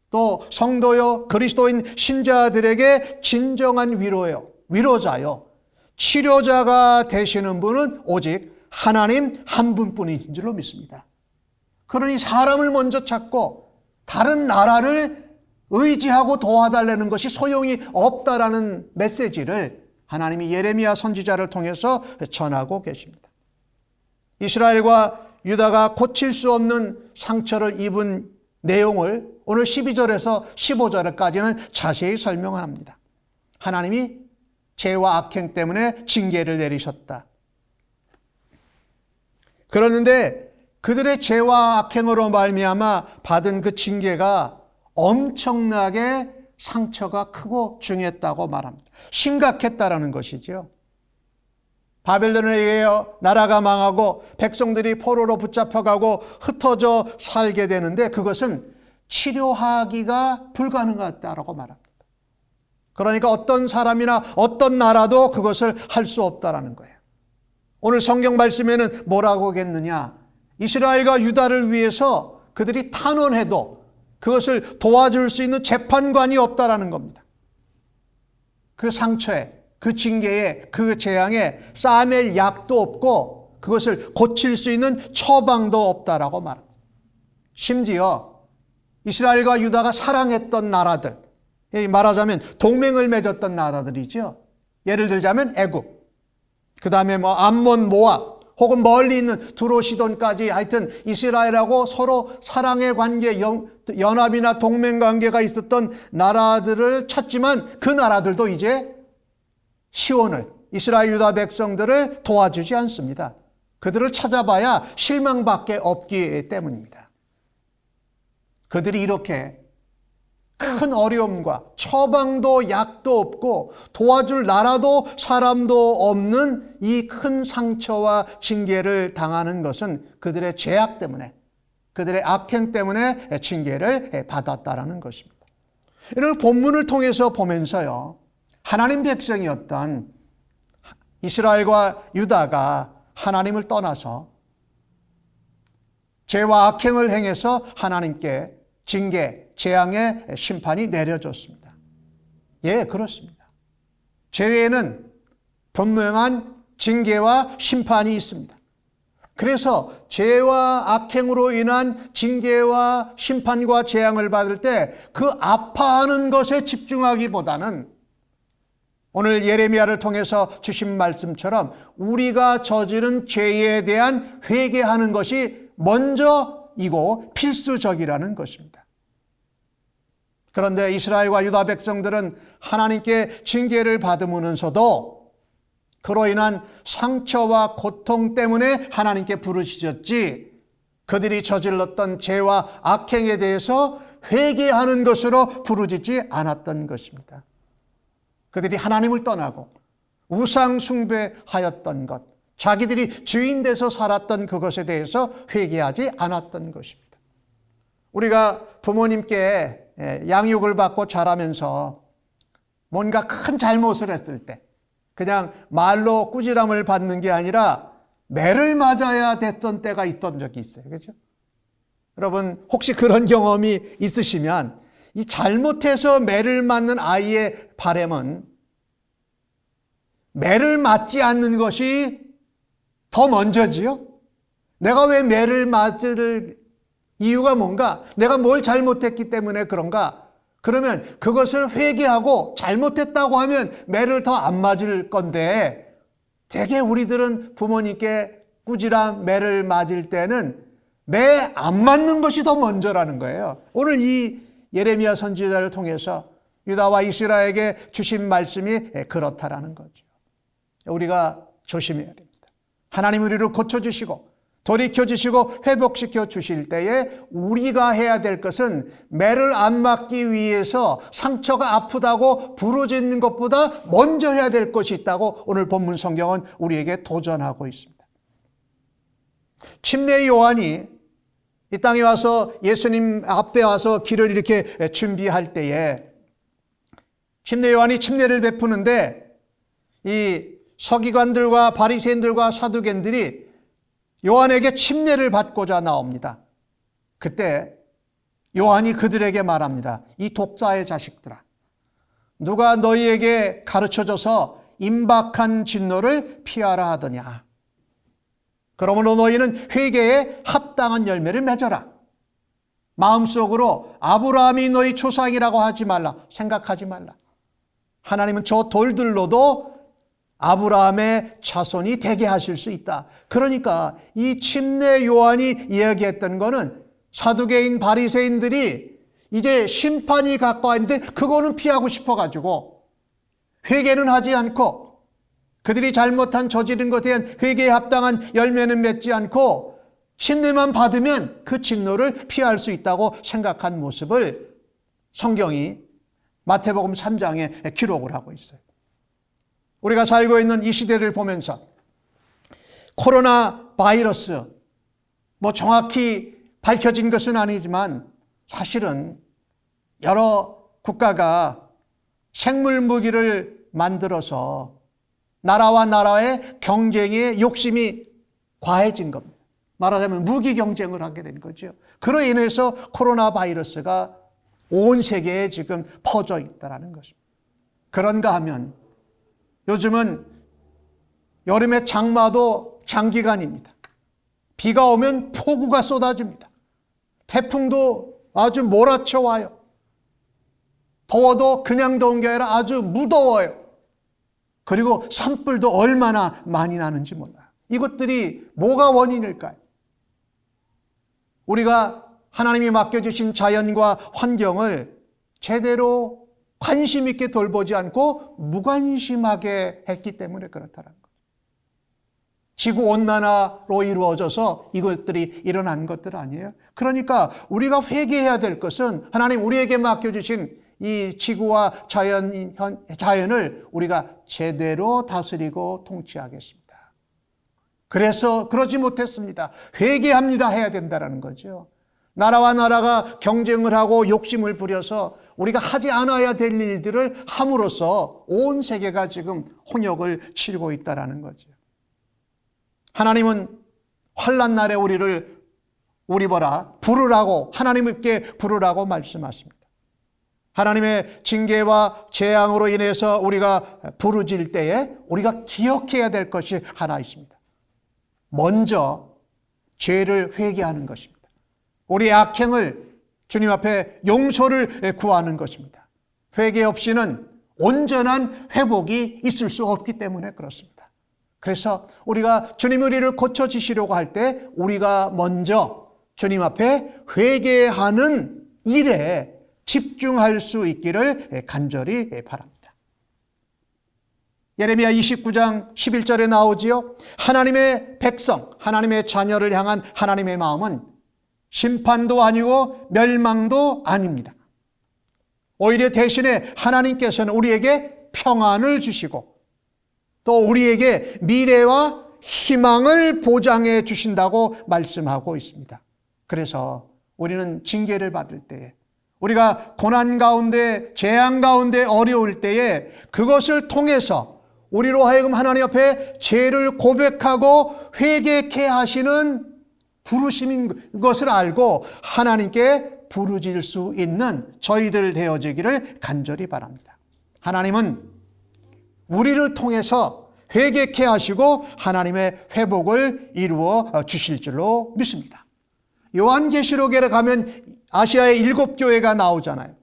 또 성도요 그리스도인 신자들에게 진정한 위로자요 치료자가 되시는 분은 오직 하나님 한 분뿐인 줄로 믿습니다. 그러니 사람을 먼저 찾고 다른 나라를 의지하고 도와달라는 것이 소용이 없다라는 메시지를 하나님이 예레미야 선지자를 통해서 전하고 계십니다. 이스라엘과 유다가 고칠 수 없는 상처를 입은 내용을 오늘 12절에서 15절까지는 자세히 설명합니다. 하나님이 죄와 악행 때문에 징계를 내리셨다. 그러는데 그들의 죄와 악행으로 말미암아 받은 그 징계가 엄청나게 상처가 크고 중했다고 말합니다. 심각했다라는 것이죠. 바벨론에 의하여 나라가 망하고 백성들이 포로로 붙잡혀가고 흩어져 살게 되는데 그것은 치료하기가 불가능하다라고 말합니다. 그러니까 어떤 사람이나 어떤 나라도 그것을 할 수 없다라는 거예요. 오늘 성경 말씀에는 뭐라고 하겠느냐? 이스라엘과 유다를 위해서 그들이 탄원해도 그것을 도와줄 수 있는 재판관이 없다라는 겁니다. 그 상처에, 그 징계에, 그 재앙에 싸맬 약도 없고 그것을 고칠 수 있는 처방도 없다라고 말합니다. 심지어 이스라엘과 유다가 사랑했던 나라들, 말하자면 동맹을 맺었던 나라들이죠. 예를 들자면 애굽, 그 다음에 암몬, 모압, 혹은 멀리 있는 두로시돈까지 하여튼 이스라엘하고 서로 사랑의 관계, 연합이나 동맹 관계가 있었던 나라들을 찾지만 그 나라들도 이제 시온을, 이스라엘 유다 백성들을 도와주지 않습니다. 그들을 찾아봐야 실망밖에 없기 때문입니다. 그들이 이렇게 큰 어려움과 처방도 약도 없고 도와줄 나라도 사람도 없는 이 큰 상처와 징계를 당하는 것은 그들의 죄악 때문에, 그들의 악행 때문에 징계를 받았다라는 것입니다. 이런 본문을 통해서 보면서요, 하나님 백성이었던 이스라엘과 유다가 하나님을 떠나서 죄와 악행을 행해서 하나님께 징계, 재앙의 심판이 내려졌습니다. 예, 그렇습니다. 죄에는 분명한 징계와 심판이 있습니다. 그래서 죄와 악행으로 인한 징계와 심판과 재앙을 받을 때 그 아파하는 것에 집중하기보다는 오늘 예레미야를 통해서 주신 말씀처럼 우리가 저지른 죄에 대한 회개하는 것이 먼저이고 필수적이라는 것입니다. 그런데 이스라엘과 유다 백성들은 하나님께 징계를 받으면서도 그로 인한 상처와 고통 때문에 하나님께 부르짖었지, 그들이 저질렀던 죄와 악행에 대해서 회개하는 것으로 부르짖지 않았던 것입니다. 그들이 하나님을 떠나고 우상 숭배하였던 것, 자기들이 주인 돼서 살았던 그것에 대해서 회개하지 않았던 것입니다. 우리가 부모님께 양육을 받고 자라면서 뭔가 큰 잘못을 했을 때 그냥 말로 꾸지람을 받는 게 아니라 매를 맞아야 됐던 때가 있던 적이 있어요. 그렇죠? 여러분 혹시 그런 경험이 있으시면 이 잘못해서 매를 맞는 아이의 바람은 매를 맞지 않는 것이 더 먼저지요. 내가 왜 매를 맞을 이유가 뭔가? 내가 뭘 잘못했기 때문에 그런가? 그러면 그것을 회개하고 잘못했다고 하면 매를 더 안 맞을 건데, 대개 우리들은 부모님께 꾸지람, 매를 맞을 때는 매 안 맞는 것이 더 먼저라는 거예요. 오늘 이 예레미야 선지자를 통해서 유다와 이스라엘에게 주신 말씀이 그렇다라는 거죠. 우리가 조심해야 됩니다. 하나님 우리를 고쳐주시고 돌이켜주시고 회복시켜 주실 때에 우리가 해야 될 것은 매를 안 맞기 위해서 상처가 아프다고 부르짖는 것보다 먼저 해야 될 것이 있다고 오늘 본문 성경은 우리에게 도전하고 있습니다. 침례 요한이 이 땅에 와서 예수님 앞에 와서 길을 이렇게 준비할 때에 침례 요한이 침례를 베푸는데 이 서기관들과 바리새인들과 사두개인들이 요한에게 침례를 받고자 나옵니다. 그때 요한이 그들에게 말합니다. 이 독사의 자식들아, 누가 너희에게 가르쳐줘서 임박한 진노를 피하라 하더냐. 그러므로 너희는 회개에 합당한 열매를 맺어라. 마음속으로 아브라함이 너희 조상이라고 하지 말라, 생각하지 말라. 하나님은 저 돌들로도 아브라함의 자손이 되게 하실 수 있다. 그러니까 이 침례 요한이 이야기했던 거는 사두개인 바리새인들이 이제 심판이 가까워 있는데 그거는 피하고 싶어가지고 회개는 하지 않고 그들이 잘못한 저지른 것에 대한 회개에 합당한 열매는 맺지 않고 침례만 받으면 그 진노를 피할 수 있다고 생각한 모습을 성경이 마태복음 3장에 기록을 하고 있어요. 우리가 살고 있는 이 시대를 보면서 코로나 바이러스, 정확히 밝혀진 것은 아니지만 사실은 여러 국가가 생물 무기를 만들어서 나라와 나라의 경쟁의 욕심이 과해진 겁니다. 말하자면 무기 경쟁을 하게 된 거죠. 그로 인해서 코로나 바이러스가 온 세계에 지금 퍼져 있다는 것입니다. 그런가 하면 요즘은 여름의 장마도 장기간입니다. 비가 오면 폭우가 쏟아집니다. 태풍도 아주 몰아쳐 와요. 더워도 그냥 더운 게 아니라 아주 무더워요. 그리고 산불도 얼마나 많이 나는지 몰라요. 이것들이 뭐가 원인일까요? 우리가 하나님이 맡겨주신 자연과 환경을 제대로 관심 있게 돌보지 않고 무관심하게 했기 때문에 그렇다는 거예요. 지구온난화로 이루어져서 이것들이 일어난 것들 아니에요? 그러니까 우리가 회개해야 될 것은 하나님 우리에게 맡겨주신 이 지구와 자연을 우리가 제대로 다스리고 통치하겠습니다. 그래서 그러지 못했습니다. 회개합니다 해야 된다는 거죠. 나라와 나라가 경쟁을 하고 욕심을 부려서 우리가 하지 않아야 될 일들을 함으로써 온 세계가 지금 혼역을 치르고 있다는 거죠. 하나님은 환난 날에 우리를 우리 보라 부르라고 하나님께 부르라고 말씀하십니다. 하나님의 징계와 재앙으로 인해서 우리가 부르짖을 때에 우리가 기억해야 될 것이 하나 있습니다. 먼저 죄를 회개하는 것입니다. 우리의 악행을 주님 앞에 용서를 구하는 것입니다. 회개 없이는 온전한 회복이 있을 수 없기 때문에 그렇습니다. 그래서 우리가 주님 우리를 고쳐주시려고 할 때 우리가 먼저 주님 앞에 회개하는 일에 집중할 수 있기를 간절히 바랍니다. 예레미야 29장 11절에 나오지요. 하나님의 백성, 하나님의 자녀를 향한 하나님의 마음은 심판도 아니고 멸망도 아닙니다. 오히려 대신에 하나님께서는 우리에게 평안을 주시고 또 우리에게 미래와 희망을 보장해 주신다고 말씀하고 있습니다. 그래서 우리는 징계를 받을 때에 우리가 고난 가운데 재앙 가운데 어려울 때에 그것을 통해서 우리로 하여금 하나님 앞에 죄를 고백하고 회개케 하시는 부르심인 것을 알고 하나님께 부르짖을 수 있는 저희들 되어지기를 간절히 바랍니다. 하나님은 우리를 통해서 회개케 하시고 하나님의 회복을 이루어 주실 줄로 믿습니다. 요한계시록에 가면 아시아의 7교회가 나오잖아요.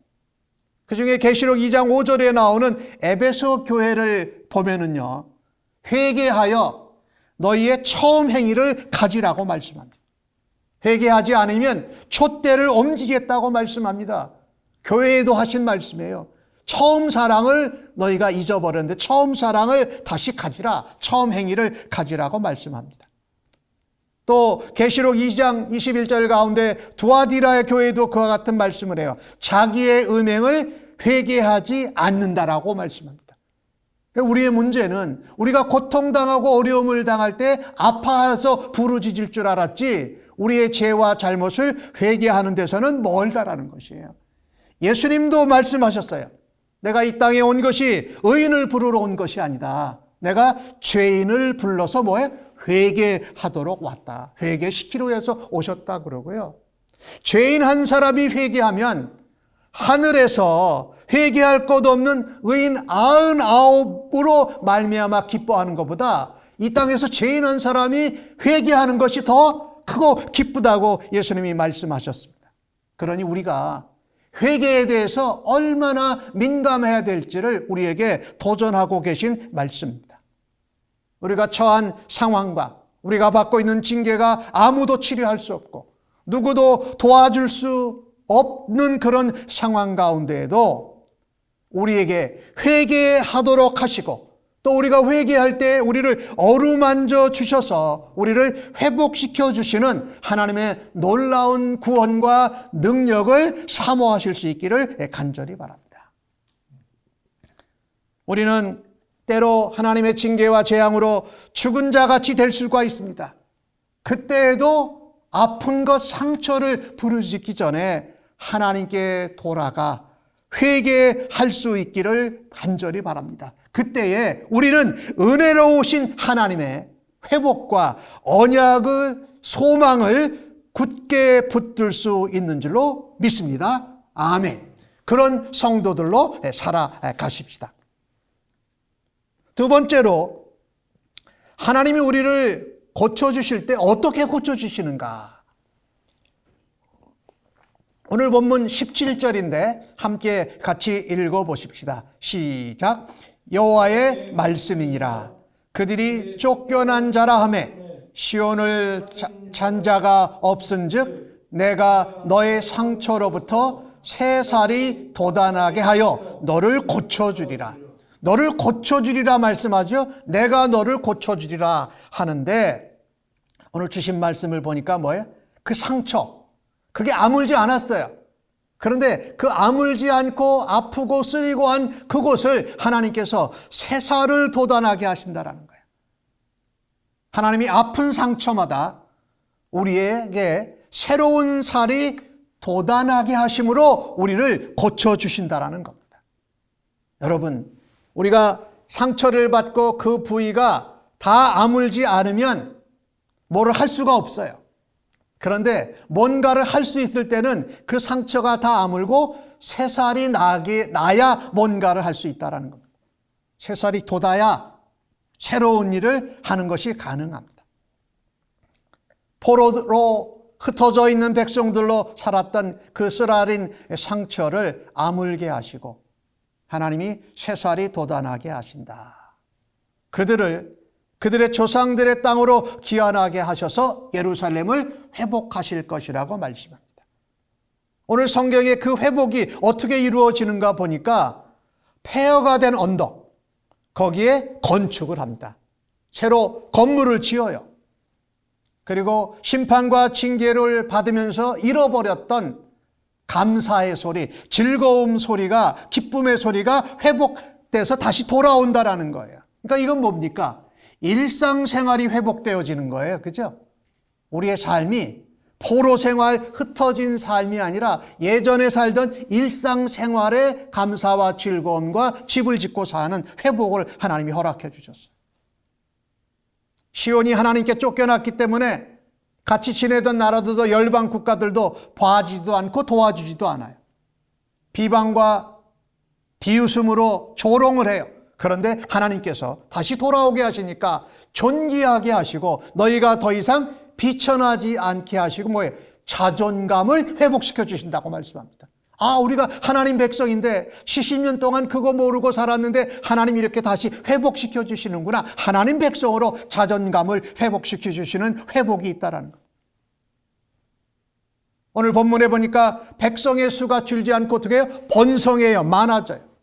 그 중에 계시록 2장 5절에 나오는 에베소 교회를 보면은요, 회개하여 너희의 처음 행위를 가지라고 말씀합니다. 회개하지 않으면 촛대를 옮기겠다고 말씀합니다. 교회에도 하신 말씀이에요. 처음 사랑을 너희가 잊어버렸는데 처음 사랑을 다시 가지라. 처음 행위를 가지라고 말씀합니다. 또 계시록 2장 21절 가운데 두아디라의 교회도 그와 같은 말씀을 해요. 자기의 음행을 회개하지 않는다라고 말씀합니다. 우리의 문제는 우리가 고통당하고 어려움을 당할 때 아파서 부르짖을 줄 알았지 우리의 죄와 잘못을 회개하는 데서는 멀다라는 것이에요. 예수님도 말씀하셨어요. 내가 이 땅에 온 것이 의인을 부르러 온 것이 아니다. 내가 죄인을 불러서 뭐해? 회개하도록 왔다. 회개시키러 해서 오셨다 그러고요. 죄인 한 사람이 회개하면 하늘에서 회개할 것 없는 의인 99으로 말미암아 기뻐하는 것보다 이 땅에서 죄인 한 사람이 회개하는 것이 더 크고 기쁘다고 예수님이 말씀하셨습니다. 그러니 우리가 회개에 대해서 얼마나 민감해야 될지를 우리에게 도전하고 계신 말씀입니다. 우리가 처한 상황과 우리가 받고 있는 징계가 아무도 치료할 수 없고 누구도 도와줄 수 없는 그런 상황 가운데에도 우리에게 회개하도록 하시고 또 우리가 회개할 때 우리를 어루만져 주셔서 우리를 회복시켜 주시는 하나님의 놀라운 구원과 능력을 사모하실 수 있기를 간절히 바랍니다. 우리는 때로 하나님의 징계와 재앙으로 죽은 자같이 될 수가 있습니다. 그때에도 아픈 것 상처를 부르짖기 전에 하나님께 돌아가 회개할 수 있기를 간절히 바랍니다. 그때에 우리는 은혜로우신 하나님의 회복과 언약의 소망을 굳게 붙들 수 있는 줄로 믿습니다. 아멘. 그런 성도들로 살아가십시다. 두 번째로, 하나님이 우리를 고쳐주실 때 어떻게 고쳐주시는가? 오늘 본문 17절인데 함께 같이 읽어보십시다. 시작. 여호와의 말씀이니라. 그들이 쫓겨난 자라 하며 시온을 찬 자가 없은즉 내가 너의 상처로부터 새살이 돋아나게 하여 너를 고쳐주리라. 너를 고쳐주리라 말씀하죠. 내가 너를 고쳐주리라 하는데, 오늘 주신 말씀을 보니까 뭐예요? 그 상처, 그게 아물지 않았어요. 그런데 그 아물지 않고 아프고 쓰리고 한 그곳을 하나님께서 새살을 돋아나게 하신다라는 거예요. 하나님이 아픈 상처마다 우리에게 새로운 살이 돋아나게 하심으로 우리를 고쳐주신다라는 겁니다. 여러분, 우리가 상처를 받고 그 부위가 다 아물지 않으면 뭐를 할 수가 없어요. 그런데 뭔가를 할 수 있을 때는 그 상처가 다 아물고 새살이 나야 뭔가를 할 수 있다는 겁니다. 새살이 돋아야 새로운 일을 하는 것이 가능합니다. 포로로 흩어져 있는 백성들로 살았던 그 쓰라린 상처를 아물게 하시고 하나님이 새살이 돋아나게 하신다. 그들의 조상들의 땅으로 귀환하게 하셔서 예루살렘을 회복하실 것이라고 말씀합니다. 오늘 성경에 그 회복이 어떻게 이루어지는가 보니까 폐허가 된 언덕, 거기에 건축을 합니다. 새로 건물을 지어요. 그리고 심판과 징계를 받으면서 잃어버렸던 감사의 소리, 즐거움 소리가, 기쁨의 소리가 회복돼서 다시 돌아온다라는 거예요. 그러니까 이건 뭡니까? 일상생활이 회복되어지는 거예요. 그죠? 우리의 삶이 포로 생활, 흩어진 삶이 아니라 예전에 살던 일상생활의 감사와 즐거움과 집을 짓고 사는 회복을 하나님이 허락해 주셨어요. 시온이 하나님께 쫓겨났기 때문에 같이 지내던 나라들도 열방 국가들도 봐주지도 않고 도와주지도 않아요. 비방과 비웃음으로 조롱을 해요. 그런데 하나님께서 다시 돌아오게 하시니까 존귀하게 하시고 너희가 더 이상 비천하지 않게 하시고 뭐예요? 자존감을 회복시켜 주신다고 말씀합니다. 아, 우리가 하나님 백성인데 70년 동안 그거 모르고 살았는데 하나님 이렇게 다시 회복시켜 주시는구나. 하나님 백성으로 자존감을 회복시켜 주시는 회복이 있다라는 것. 오늘 본문에 보니까 백성의 수가 줄지 않고 어떻게 해요? 번성해요. 많아져요.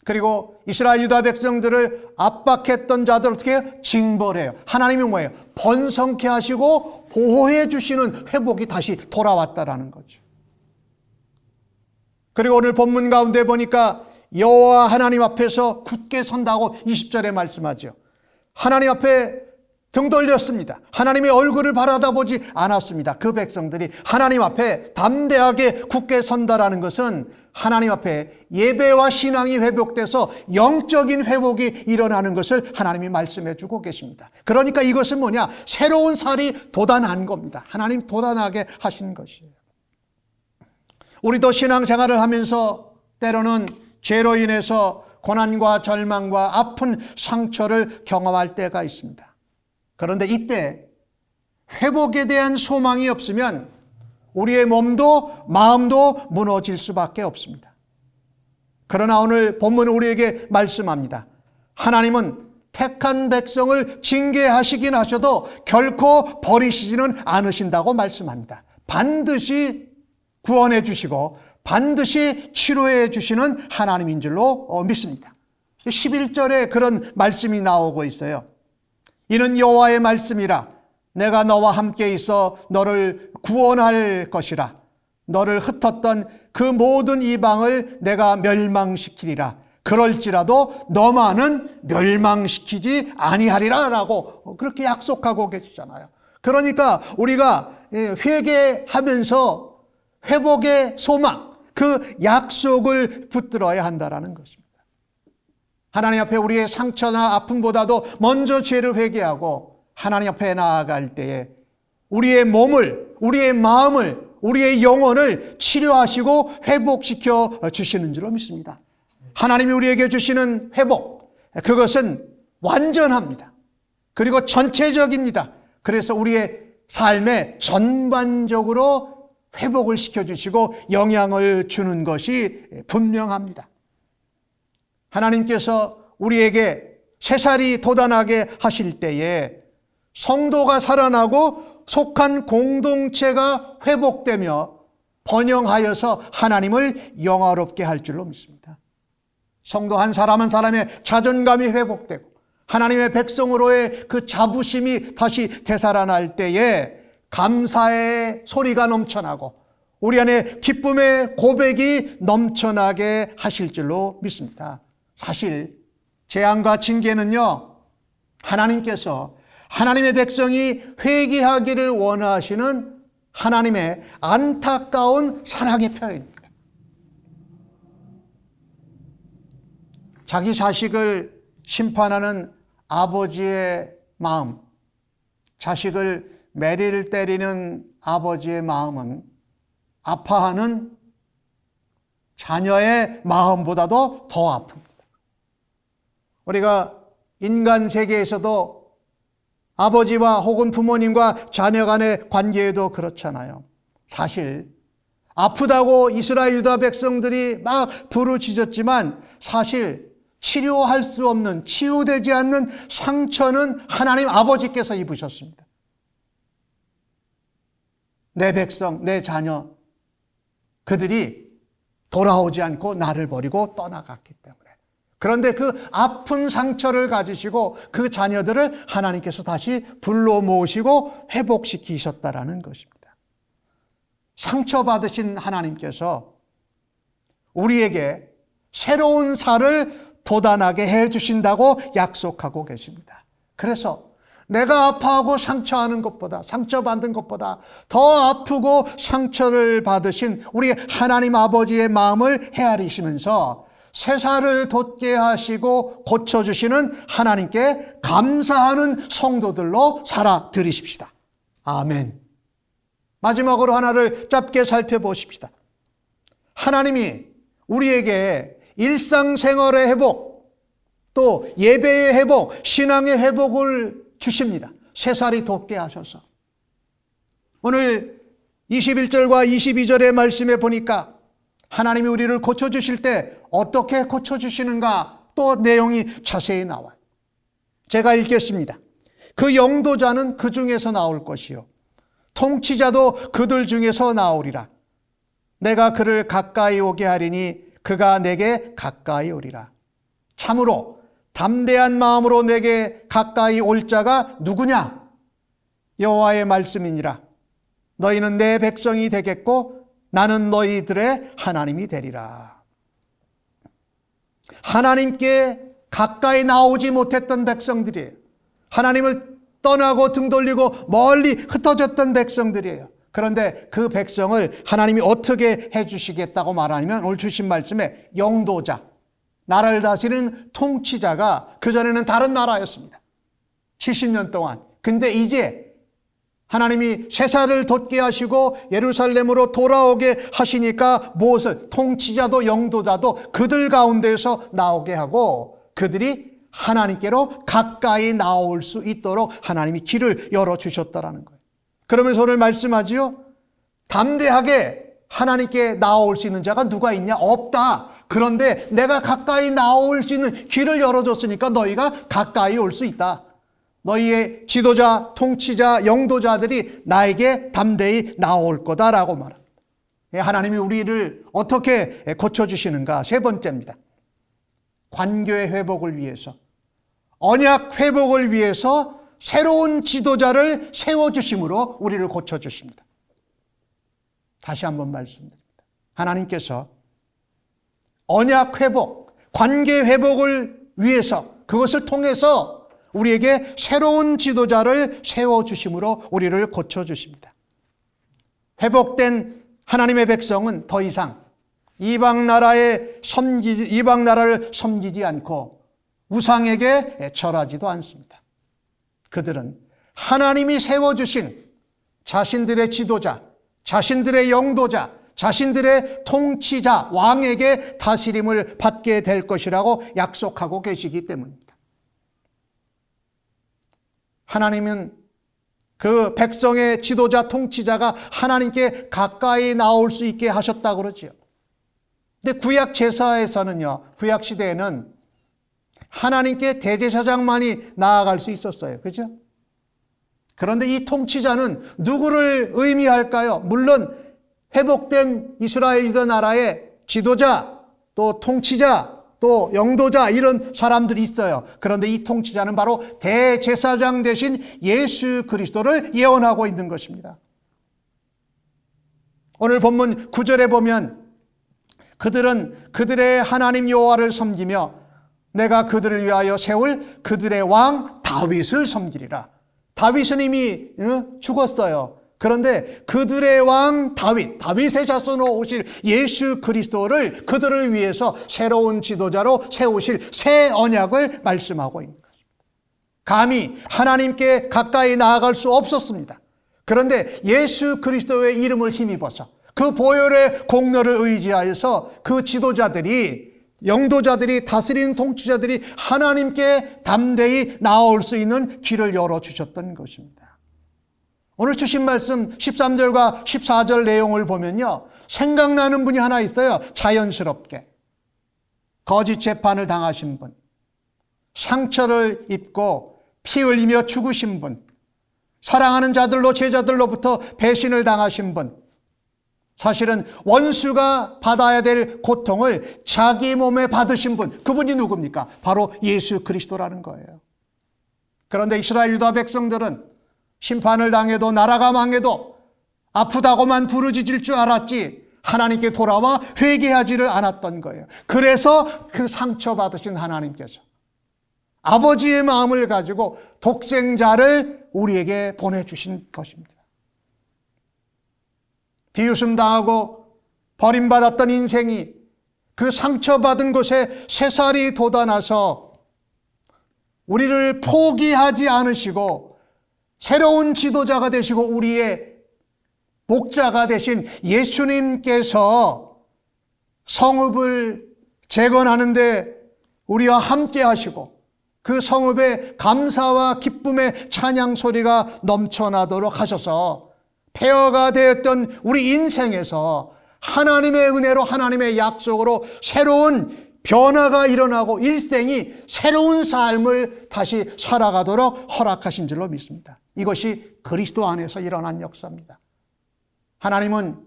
그리고 이스라엘 유다 백성들을 압박했던 자들 어떻게 해요? 징벌해요. 하나님이 뭐예요? 번성케 하시고 보호해 주시는 회복이 다시 돌아왔다라는 거죠. 그리고 오늘 본문 가운데 보니까 여호와 하나님 앞에서 굳게 선다고 20절에 말씀하죠. 하나님 앞에 등 돌렸습니다. 하나님의 얼굴을 바라다보지 않았습니다. 그 백성들이 하나님 앞에 담대하게 굳게 선다라는 것은 하나님 앞에 예배와 신앙이 회복돼서 영적인 회복이 일어나는 것을 하나님이 말씀해 주고 계십니다. 그러니까 이것은 뭐냐? 새로운 살이 돋아난 겁니다. 하나님 돋아나게 하신 것이에요. 우리도 신앙생활을 하면서 때로는 죄로 인해서 고난과 절망과 아픈 상처를 경험할 때가 있습니다. 그런데 이때 회복에 대한 소망이 없으면 우리의 몸도 마음도 무너질 수밖에 없습니다. 그러나 오늘 본문은 우리에게 말씀합니다. 하나님은 택한 백성을 징계하시긴 하셔도 결코 버리시지는 않으신다고 말씀합니다. 반드시 구원해 주시고 반드시 치료해 주시는 하나님인 줄로 믿습니다. 11절에 그런 말씀이 나오고 있어요. 이는 여호와의 말씀이라. 내가 너와 함께 있어 너를 구원할 것이라. 너를 흩었던 그 모든 이방을 내가 멸망시키리라. 그럴지라도 너만은 멸망시키지 아니하리라 라고 그렇게 약속하고 계시잖아요. 그러니까 우리가 회개하면서 회복의 소망, 그 약속을 붙들어야 한다는 것입니다. 하나님 앞에 우리의 상처나 아픔보다도 먼저 죄를 회개하고 하나님 앞에 나아갈 때에 우리의 몸을, 우리의 마음을, 우리의 영혼을 치료하시고 회복시켜 주시는 줄로 믿습니다. 하나님이 우리에게 주시는 회복, 그것은 완전합니다. 그리고 전체적입니다. 그래서 우리의 삶에 전반적으로 회복을 시켜주시고 영향을 주는 것이 분명합니다. 하나님께서 우리에게 새살이 돋아나게 하실 때에 성도가 살아나고 속한 공동체가 회복되며 번영하여서 하나님을 영화롭게 할 줄로 믿습니다. 성도 한 사람 한 사람의 자존감이 회복되고 하나님의 백성으로의 그 자부심이 다시 되살아날 때에 감사의 소리가 넘쳐나고 우리 안에 기쁨의 고백이 넘쳐나게 하실 줄로 믿습니다. 사실 재앙과 징계는요, 하나님께서 하나님의 백성이 회개하기를 원하시는 하나님의 안타까운 사랑의 표현입니다. 자기 자식을 심판하는 아버지의 마음, 자식을 매를 때리는 아버지의 마음은 아파하는 자녀의 마음보다도 더 아픕니다. 우리가 인간 세계에서도 아버지와 혹은 부모님과 자녀 간의 관계에도 그렇잖아요. 사실 아프다고 이스라엘 유다 백성들이 막 부르짖었지만 사실 치료할 수 없는, 치유되지 않는 상처는 하나님 아버지께서 입으셨습니다. 내 백성, 내 자녀, 그들이 돌아오지 않고 나를 버리고 떠나갔기 때문에. 그런데 그 아픈 상처를 가지시고 그 자녀들을 하나님께서 다시 불러 모으시고 회복시키셨다라는 것입니다. 상처받으신 하나님께서 우리에게 새로운 살을 돋아나게 해주신다고 약속하고 계십니다. 그래서 내가 아파하고 상처하는 것보다, 상처받은 것보다 더 아프고 상처를 받으신 우리 하나님 아버지의 마음을 헤아리시면서 새살을 돋게 하시고 고쳐주시는 하나님께 감사하는 성도들로 살아드리십시다. 아멘. 마지막으로 하나를 짧게 살펴보십시다. 하나님이 우리에게 일상생활의 회복, 또 예배의 회복, 신앙의 회복을 주십니다. 새살이 돋게 하셔서. 오늘 21절과 22절의 말씀에 보니까 하나님이 우리를 고쳐주실 때 어떻게 고쳐주시는가 또 내용이 자세히 나와요. 제가 읽겠습니다. 그 영도자는 그 중에서 나올 것이요 통치자도 그들 중에서 나오리라. 내가 그를 가까이 오게 하리니 그가 내게 가까이 오리라. 참으로 담대한 마음으로 내게 가까이 올 자가 누구냐? 여호와의 말씀이니라. 너희는 내 백성이 되겠고 나는 너희들의 하나님이 되리라. 하나님께 가까이 나오지 못했던 백성들이에요. 하나님을 떠나고 등 돌리고 멀리 흩어졌던 백성들이에요. 그런데 그 백성을 하나님이 어떻게 해주시겠다고 말하면 오늘 주신 말씀에 영도자, 나라를 다스리는 통치자가 그전에는 다른 나라였습니다. 70년 동안. 근데 이제 하나님이 새살을 돋게 하시고 예루살렘으로 돌아오게 하시니까 무엇을? 통치자도 영도자도 그들 가운데에서 나오게 하고 그들이 하나님께로 가까이 나올 수 있도록 하나님이 길을 열어주셨다라는 거예요. 그러면서 오늘 말씀하지요. 담대하게 하나님께 나올 수 있는 자가 누가 있냐? 없다. 그런데 내가 가까이 나올 수 있는 길을 열어줬으니까 너희가 가까이 올 수 있다. 너희의 지도자, 통치자, 영도자들이 나에게 담대히 나올 거다라고 말합니다. 하나님이 우리를 어떻게 고쳐주시는가? 세 번째입니다. 관계의 회복을 위해서, 언약 회복을 위해서 새로운 지도자를 세워주심으로 우리를 고쳐주십니다. 다시 한번 말씀드립니다. 하나님께서 언약 회복, 관계 회복을 위해서 그것을 통해서 우리에게 새로운 지도자를 세워주심으로 우리를 고쳐주십니다. 회복된 하나님의 백성은 더 이상 이방 나라를 섬기지 않고 우상에게 절하지도 않습니다. 그들은 하나님이 세워주신 자신들의 지도자, 자신들의 영도자, 자신들의 통치자, 왕에게 다스림을 받게 될 것이라고 약속하고 계시기 때문입니다. 하나님은 그 백성의 지도자, 통치자가 하나님께 가까이 나올 수 있게 하셨다고 그러죠. 근데 구약 제사에서는요, 구약 시대에는 하나님께 대제사장만이 나아갈 수 있었어요. 그죠? 그런데 이 통치자는 누구를 의미할까요? 물론 회복된 이스라엘 유다 나라의 지도자, 또 통치자, 또 영도자, 이런 사람들이 있어요. 그런데 이 통치자는 바로 대제사장 대신 예수 그리스도를 예언하고 있는 것입니다. 오늘 본문 9절에 보면 그들은 그들의 하나님 여호와를 섬기며 내가 그들을 위하여 세울 그들의 왕 다윗을 섬기리라. 다윗은 이미 죽었어요. 그런데 그들의 왕 다윗의 자손으로 오실 예수 그리스도를 그들을 위해서 새로운 지도자로 세우실 새 언약을 말씀하고 있는 것입니다. 감히 하나님께 가까이 나아갈 수 없었습니다. 그런데 예수 그리스도의 이름을 힘입어서 그 보혈의 공로를 의지하여서 그 지도자들이, 영도자들이, 다스리는 통치자들이 하나님께 담대히 나올 수 있는 길을 열어주셨던 것입니다. 오늘 주신 말씀 13절과 14절 내용을 보면요, 생각나는 분이 하나 있어요. 자연스럽게 거짓 재판을 당하신 분, 상처를 입고 피 흘리며 죽으신 분, 사랑하는 자들로 제자들로부터 배신을 당하신 분, 사실은 원수가 받아야 될 고통을 자기 몸에 받으신 분, 그분이 누굽니까? 바로 예수 그리스도라는 거예요. 그런데 이스라엘 유다 백성들은 심판을 당해도, 나라가 망해도 아프다고만 부르짖을 줄 알았지 하나님께 돌아와 회개하지를 않았던 거예요. 그래서 그 상처받으신 하나님께서 아버지의 마음을 가지고 독생자를 우리에게 보내주신 것입니다. 비웃음 당하고 버림받았던 인생이 그 상처받은 곳에 새살이 돋아나서 우리를 포기하지 않으시고 새로운 지도자가 되시고 우리의 목자가 되신 예수님께서 성읍을 재건하는데 우리와 함께 하시고 그 성읍에 감사와 기쁨의 찬양 소리가 넘쳐나도록 하셔서 폐허가 되었던 우리 인생에서 하나님의 은혜로, 하나님의 약속으로 새로운 변화가 일어나고 일생이 새로운 삶을 다시 살아가도록 허락하신 줄로 믿습니다. 이것이 그리스도 안에서 일어난 역사입니다. 하나님은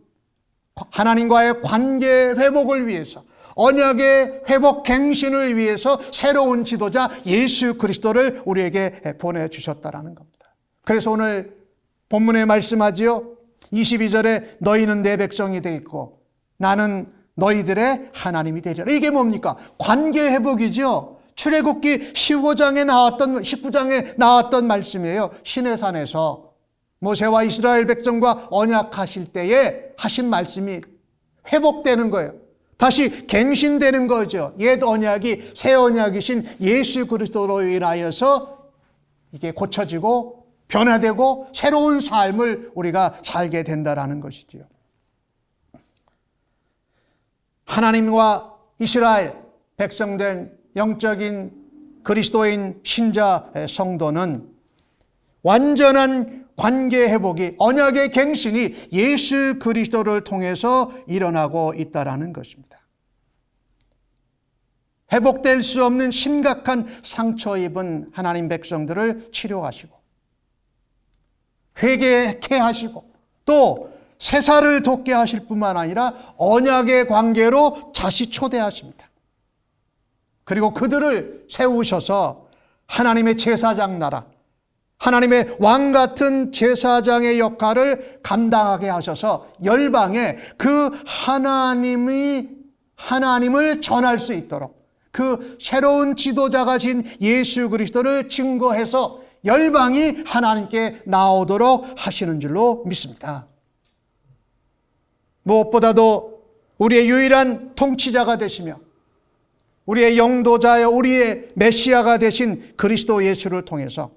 하나님과의 관계 회복을 위해서, 언약의 회복 갱신을 위해서 새로운 지도자 예수 그리스도를 우리에게 보내주셨다는 겁니다. 그래서 오늘 본문에 말씀하지요. 22절에 너희는 내 백성이 되겠고 나는 너희들의 하나님이 되리라. 이게 뭡니까? 관계 회복이죠. 출애굽기 19장에 나왔던 말씀이에요. 시내산에서 모세와 이스라엘 백성과 언약하실 때에 하신 말씀이 회복되는 거예요. 다시 갱신되는 거죠. 옛 언약이 새 언약이신 예수 그리스도로 인하여서 이게 고쳐지고 변화되고 새로운 삶을 우리가 살게 된다라는 것이지요. 하나님과 이스라엘 백성된 영적인 그리스도인 신자 성도는 완전한 관계 회복이, 언약의 갱신이 예수 그리스도를 통해서 일어나고 있다라는 것입니다. 회복될 수 없는 심각한 상처 입은 하나님 백성들을 치료하시고 회개케 하시고 또 새살을 돋게 하실 뿐만 아니라 언약의 관계로 다시 초대하십니다. 그리고 그들을 세우셔서 하나님의 제사장 나라, 하나님의 왕 같은 제사장의 역할을 감당하게 하셔서 열방에 그 하나님을 전할 수 있도록 그 새로운 지도자가 진 예수 그리스도를 증거해서 열방이 하나님께 나오도록 하시는 줄로 믿습니다. 무엇보다도 우리의 유일한 통치자가 되시며 우리의 영도자여 우리의 메시아가 되신 그리스도 예수를 통해서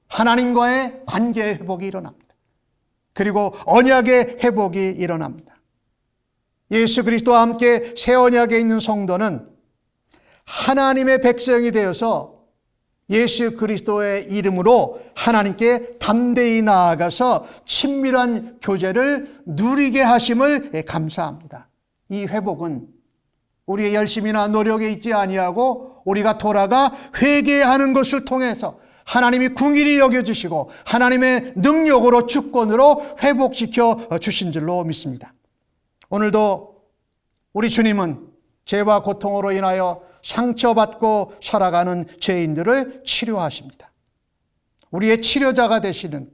하나님과의 관계의 회복이 일어납니다. 그리고 언약의 회복이 일어납니다. 예수 그리스도와 함께 새 언약에 있는 성도는 하나님의 백성이 되어서 예수 그리스도의 이름으로 하나님께 담대히 나아가서 친밀한 교제를 누리게 하심을 감사합니다. 이 회복은 우리의 열심이나 노력에 있지 아니하고 우리가 돌아가 회개하는 것을 통해서 하나님이 긍휼히 여겨주시고 하나님의 능력으로 주권으로 회복시켜 주신 줄로 믿습니다. 오늘도 우리 주님은 죄와 고통으로 인하여 상처받고 살아가는 죄인들을 치료하십니다. 우리의 치료자가 되시는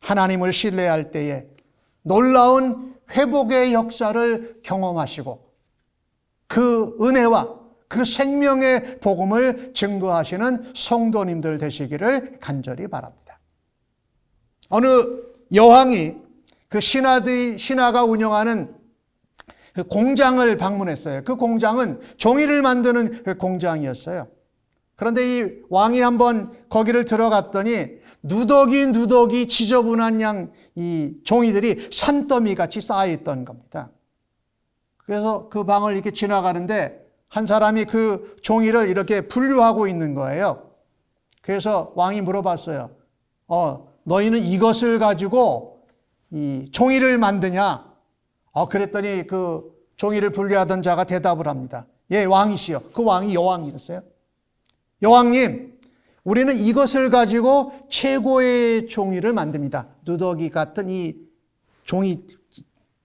하나님을 신뢰할 때에 놀라운 회복의 역사를 경험하시고 그 은혜와 그 생명의 복음을 증거하시는 성도님들 되시기를 간절히 바랍니다. 어느 여왕이 그 신하가 운영하는 그 공장을 방문했어요. 그 공장은 종이를 만드는 그 공장이었어요. 그런데 이 왕이 한번 거기를 들어갔더니 누더기 지저분한 양 이 종이들이 산더미 같이 쌓여있던 겁니다. 그래서 그 방을 이렇게 지나가는데 한 사람이 그 종이를 이렇게 분류하고 있는 거예요. 그래서 왕이 물어봤어요. 너희는 이것을 가지고 이 종이를 만드냐? 그랬더니 그 종이를 분류하던 자가 대답을 합니다. 예, 왕이시여. 그 왕이 여왕이었어요. 여왕님, 우리는 이것을 가지고 최고의 종이를 만듭니다. 누더기 같은 이 종이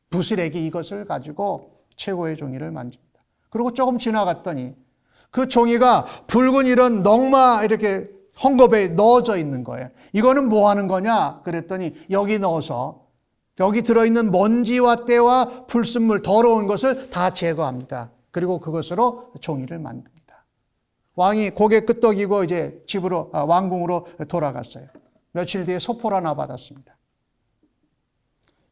부스레기 이것을 가지고 최고의 종이를 만듭니다. 그리고 조금 지나갔더니 그 종이가 붉은 이런 넝마 이렇게 헝겊에 넣어져 있는 거예요. 이거는 뭐 하는 거냐? 그랬더니 여기 넣어서 여기 들어있는 먼지와 때와 불순물 더러운 것을 다 제거합니다. 그리고 그것으로 종이를 만듭니다. 왕이 고개 끄덕이고 이제 집으로 왕궁으로 돌아갔어요. 며칠 뒤에 소포를 하나 받았습니다.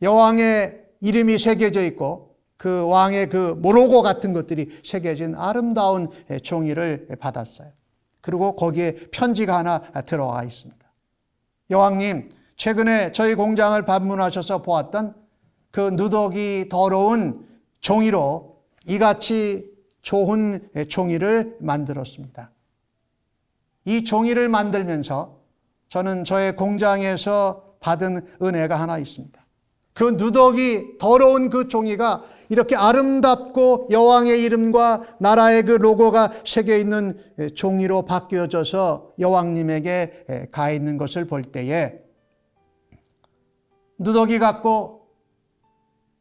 여왕의 이름이 새겨져 있고 그 왕의 그 로고 같은 것들이 새겨진 아름다운 종이를 받았어요. 그리고 거기에 편지가 하나 들어와 있습니다. 여왕님, 최근에 저희 공장을 방문하셔서 보았던 그 누더기 더러운 종이로 이같이 좋은 종이를 만들었습니다. 이 종이를 만들면서 저는 저의 공장에서 받은 은혜가 하나 있습니다. 그 누더기 더러운 그 종이가 이렇게 아름답고 여왕의 이름과 나라의 그 로고가 새겨 있는 종이로 바뀌어져서 여왕님에게 가 있는 것을 볼 때에 누더기 같고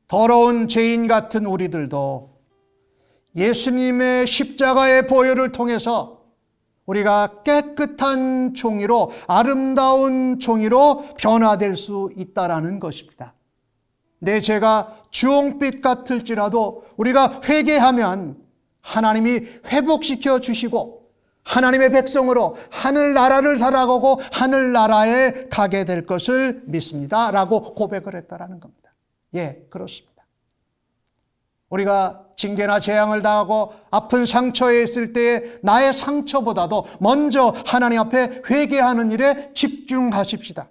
더러운 죄인 같은 우리들도 예수님의 십자가의 보혈을 통해서 우리가 깨끗한 종이로 아름다운 종이로 변화될 수 있다라는 것입니다. 내 죄가 주홍빛 같을지라도 우리가 회개하면 하나님이 회복시켜 주시고 하나님의 백성으로 하늘나라를 살아가고 하늘나라에 가게 될 것을 믿습니다 라고 고백을 했다라는 겁니다. 예, 그렇습니다. 우리가 징계나 재앙을 당하고 아픈 상처에 있을 때에 나의 상처보다도 먼저 하나님 앞에 회개하는 일에 집중하십시다.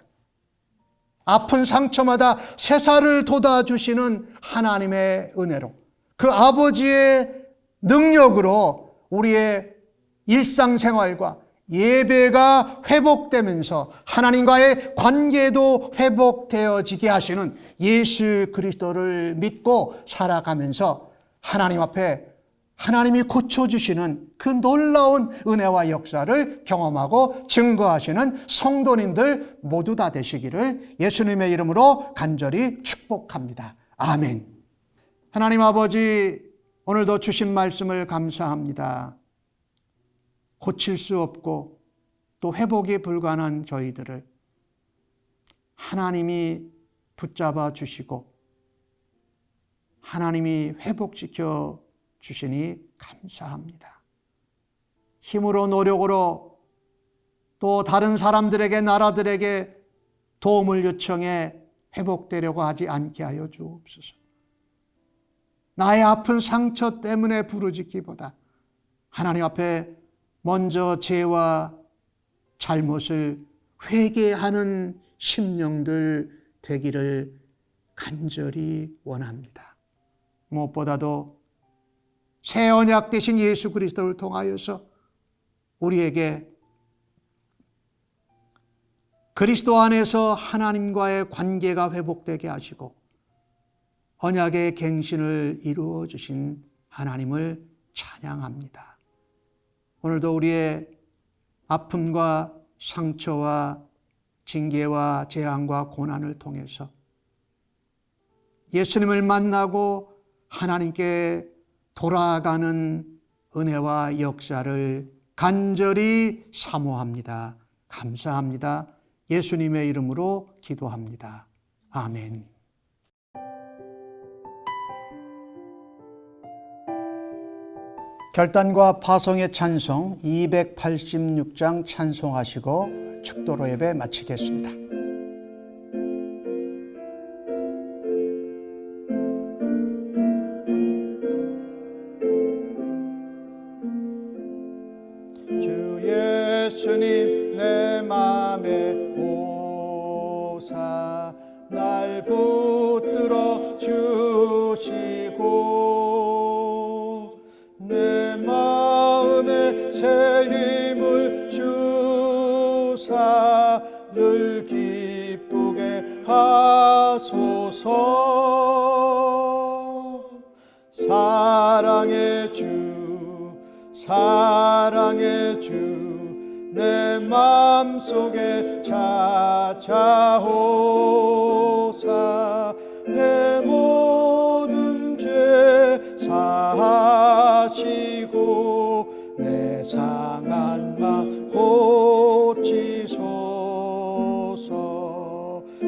아픈 상처마다 새살을 돋아주시는 하나님의 은혜로 그 아버지의 능력으로 우리의 일상생활과 예배가 회복되면서 하나님과의 관계도 회복되어지게 하시는 예수 그리스도를 믿고 살아가면서 하나님 앞에 하나님이 고쳐주시는 그 놀라운 은혜와 역사를 경험하고 증거하시는 성도님들 모두 다 되시기를 예수님의 이름으로 간절히 축복합니다. 아멘. 하나님 아버지, 오늘도 주신 말씀을 감사합니다. 고칠 수 없고 또 회복이 불가능한 저희들을 하나님이 붙잡아 주시고 하나님이 회복시켜 주시니 감사합니다. 힘으로 노력으로 또 다른 사람들에게 나라들에게 도움을 요청해 회복되려고 하지 않게 하여 주옵소서. 나의 아픈 상처 때문에 부르짖기보다 하나님 앞에 먼저 죄와 잘못을 회개하는 심령들 되기를 간절히 원합니다. 무엇보다도 새 언약 되신 예수 그리스도를 통하여서 우리에게 그리스도 안에서 하나님과의 관계가 회복되게 하시고 언약의 갱신을 이루어 주신 하나님을 찬양합니다. 오늘도 우리의 아픔과 상처와 징계와 재앙과 고난을 통해서 예수님을 만나고 하나님께 돌아가는 은혜와 역사를 간절히 사모합니다. 감사합니다. 예수님의 이름으로 기도합니다. 아멘. 결단과 파송의 찬송 286장 찬송하시고 축도로 예배 마치겠습니다. 주 예수님 내 맘에 오사 날 붙들어 주시고 내 마음에 새 힘을 주사 늘 기쁘게 하소서. 사랑의 주 사랑의 주 내 맘속에 찾아오사 내 모든 죄 사하시고 내 상한 맘 고치소서.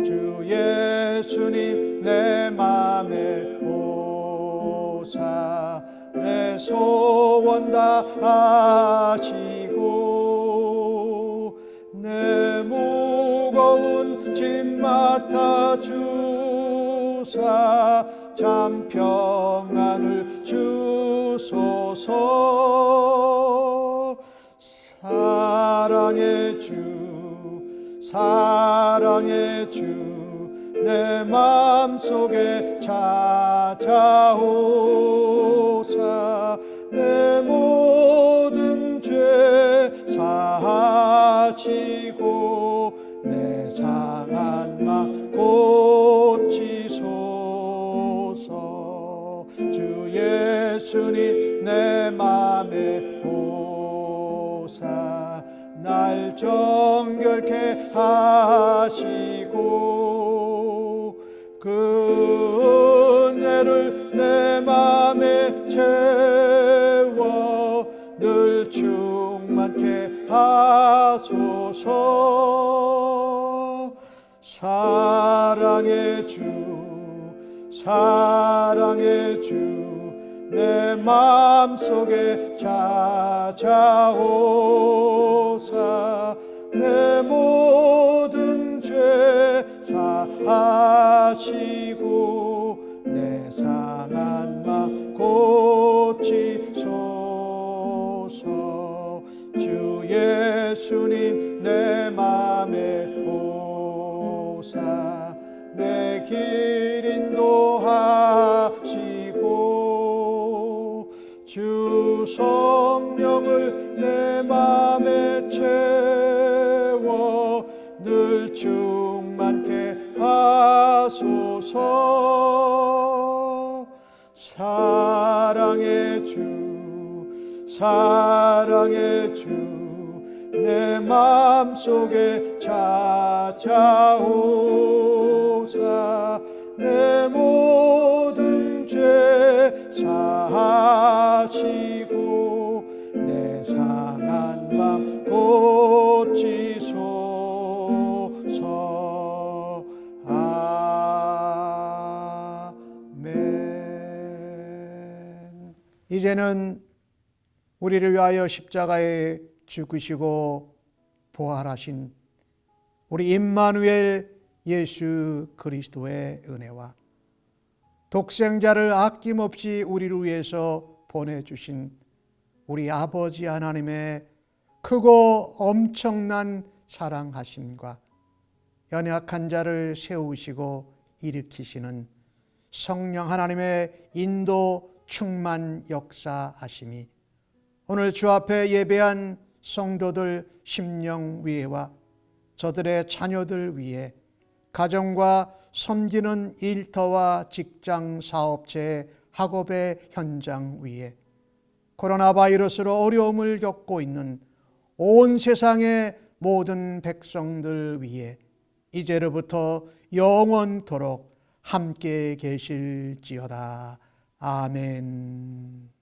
주 예수님 내 맘에 오사 내 소원 다 하시고 내 무거운 짐 맡아 주사 참 평안을 주소서. 사랑의 주 사랑의 주 내 맘속에 찾아오사 내 모든 죄 사하시고 내 상한 맘 고치소서. 주 예수님 내 맘에 오사 날 정결케 하시고 그 은혜를 내 맘에 채워 늘 충만케 하소서. 사랑의 주 사랑의 주 내 맘속에 찾아오사 내 모든 죄 사하시고 내 상한 맘 고치소서. 주 예수님 내 맘에 오사 내 길 인도하시고 주 성령을 내 맘에 채워 늘 충만케 하소서. 사랑의 주 사랑의 주 내 맘속에 찾아오사 내 모든 죄 사하시고 내 상한 맘 고치소서. 아멘. 이제는 우리를 위하여 십자가에 죽으시고 부활하신 우리 임마누엘 예수 그리스도의 은혜와 독생자를 아낌없이 우리를 위해서 보내주신 우리 아버지 하나님의 크고 엄청난 사랑하심과 연약한 자를 세우시고 일으키시는 성령 하나님의 인도 충만 역사하심이 오늘 주 앞에 예배한 성도들 심령 위에와 저들의 자녀들 위에 가정과 섬기는 일터와 직장 사업체 학업의 현장 위에 코로나 바이러스로 어려움을 겪고 있는 온 세상의 모든 백성들 위에 이제로부터 영원토록 함께 계실지어다. 아멘.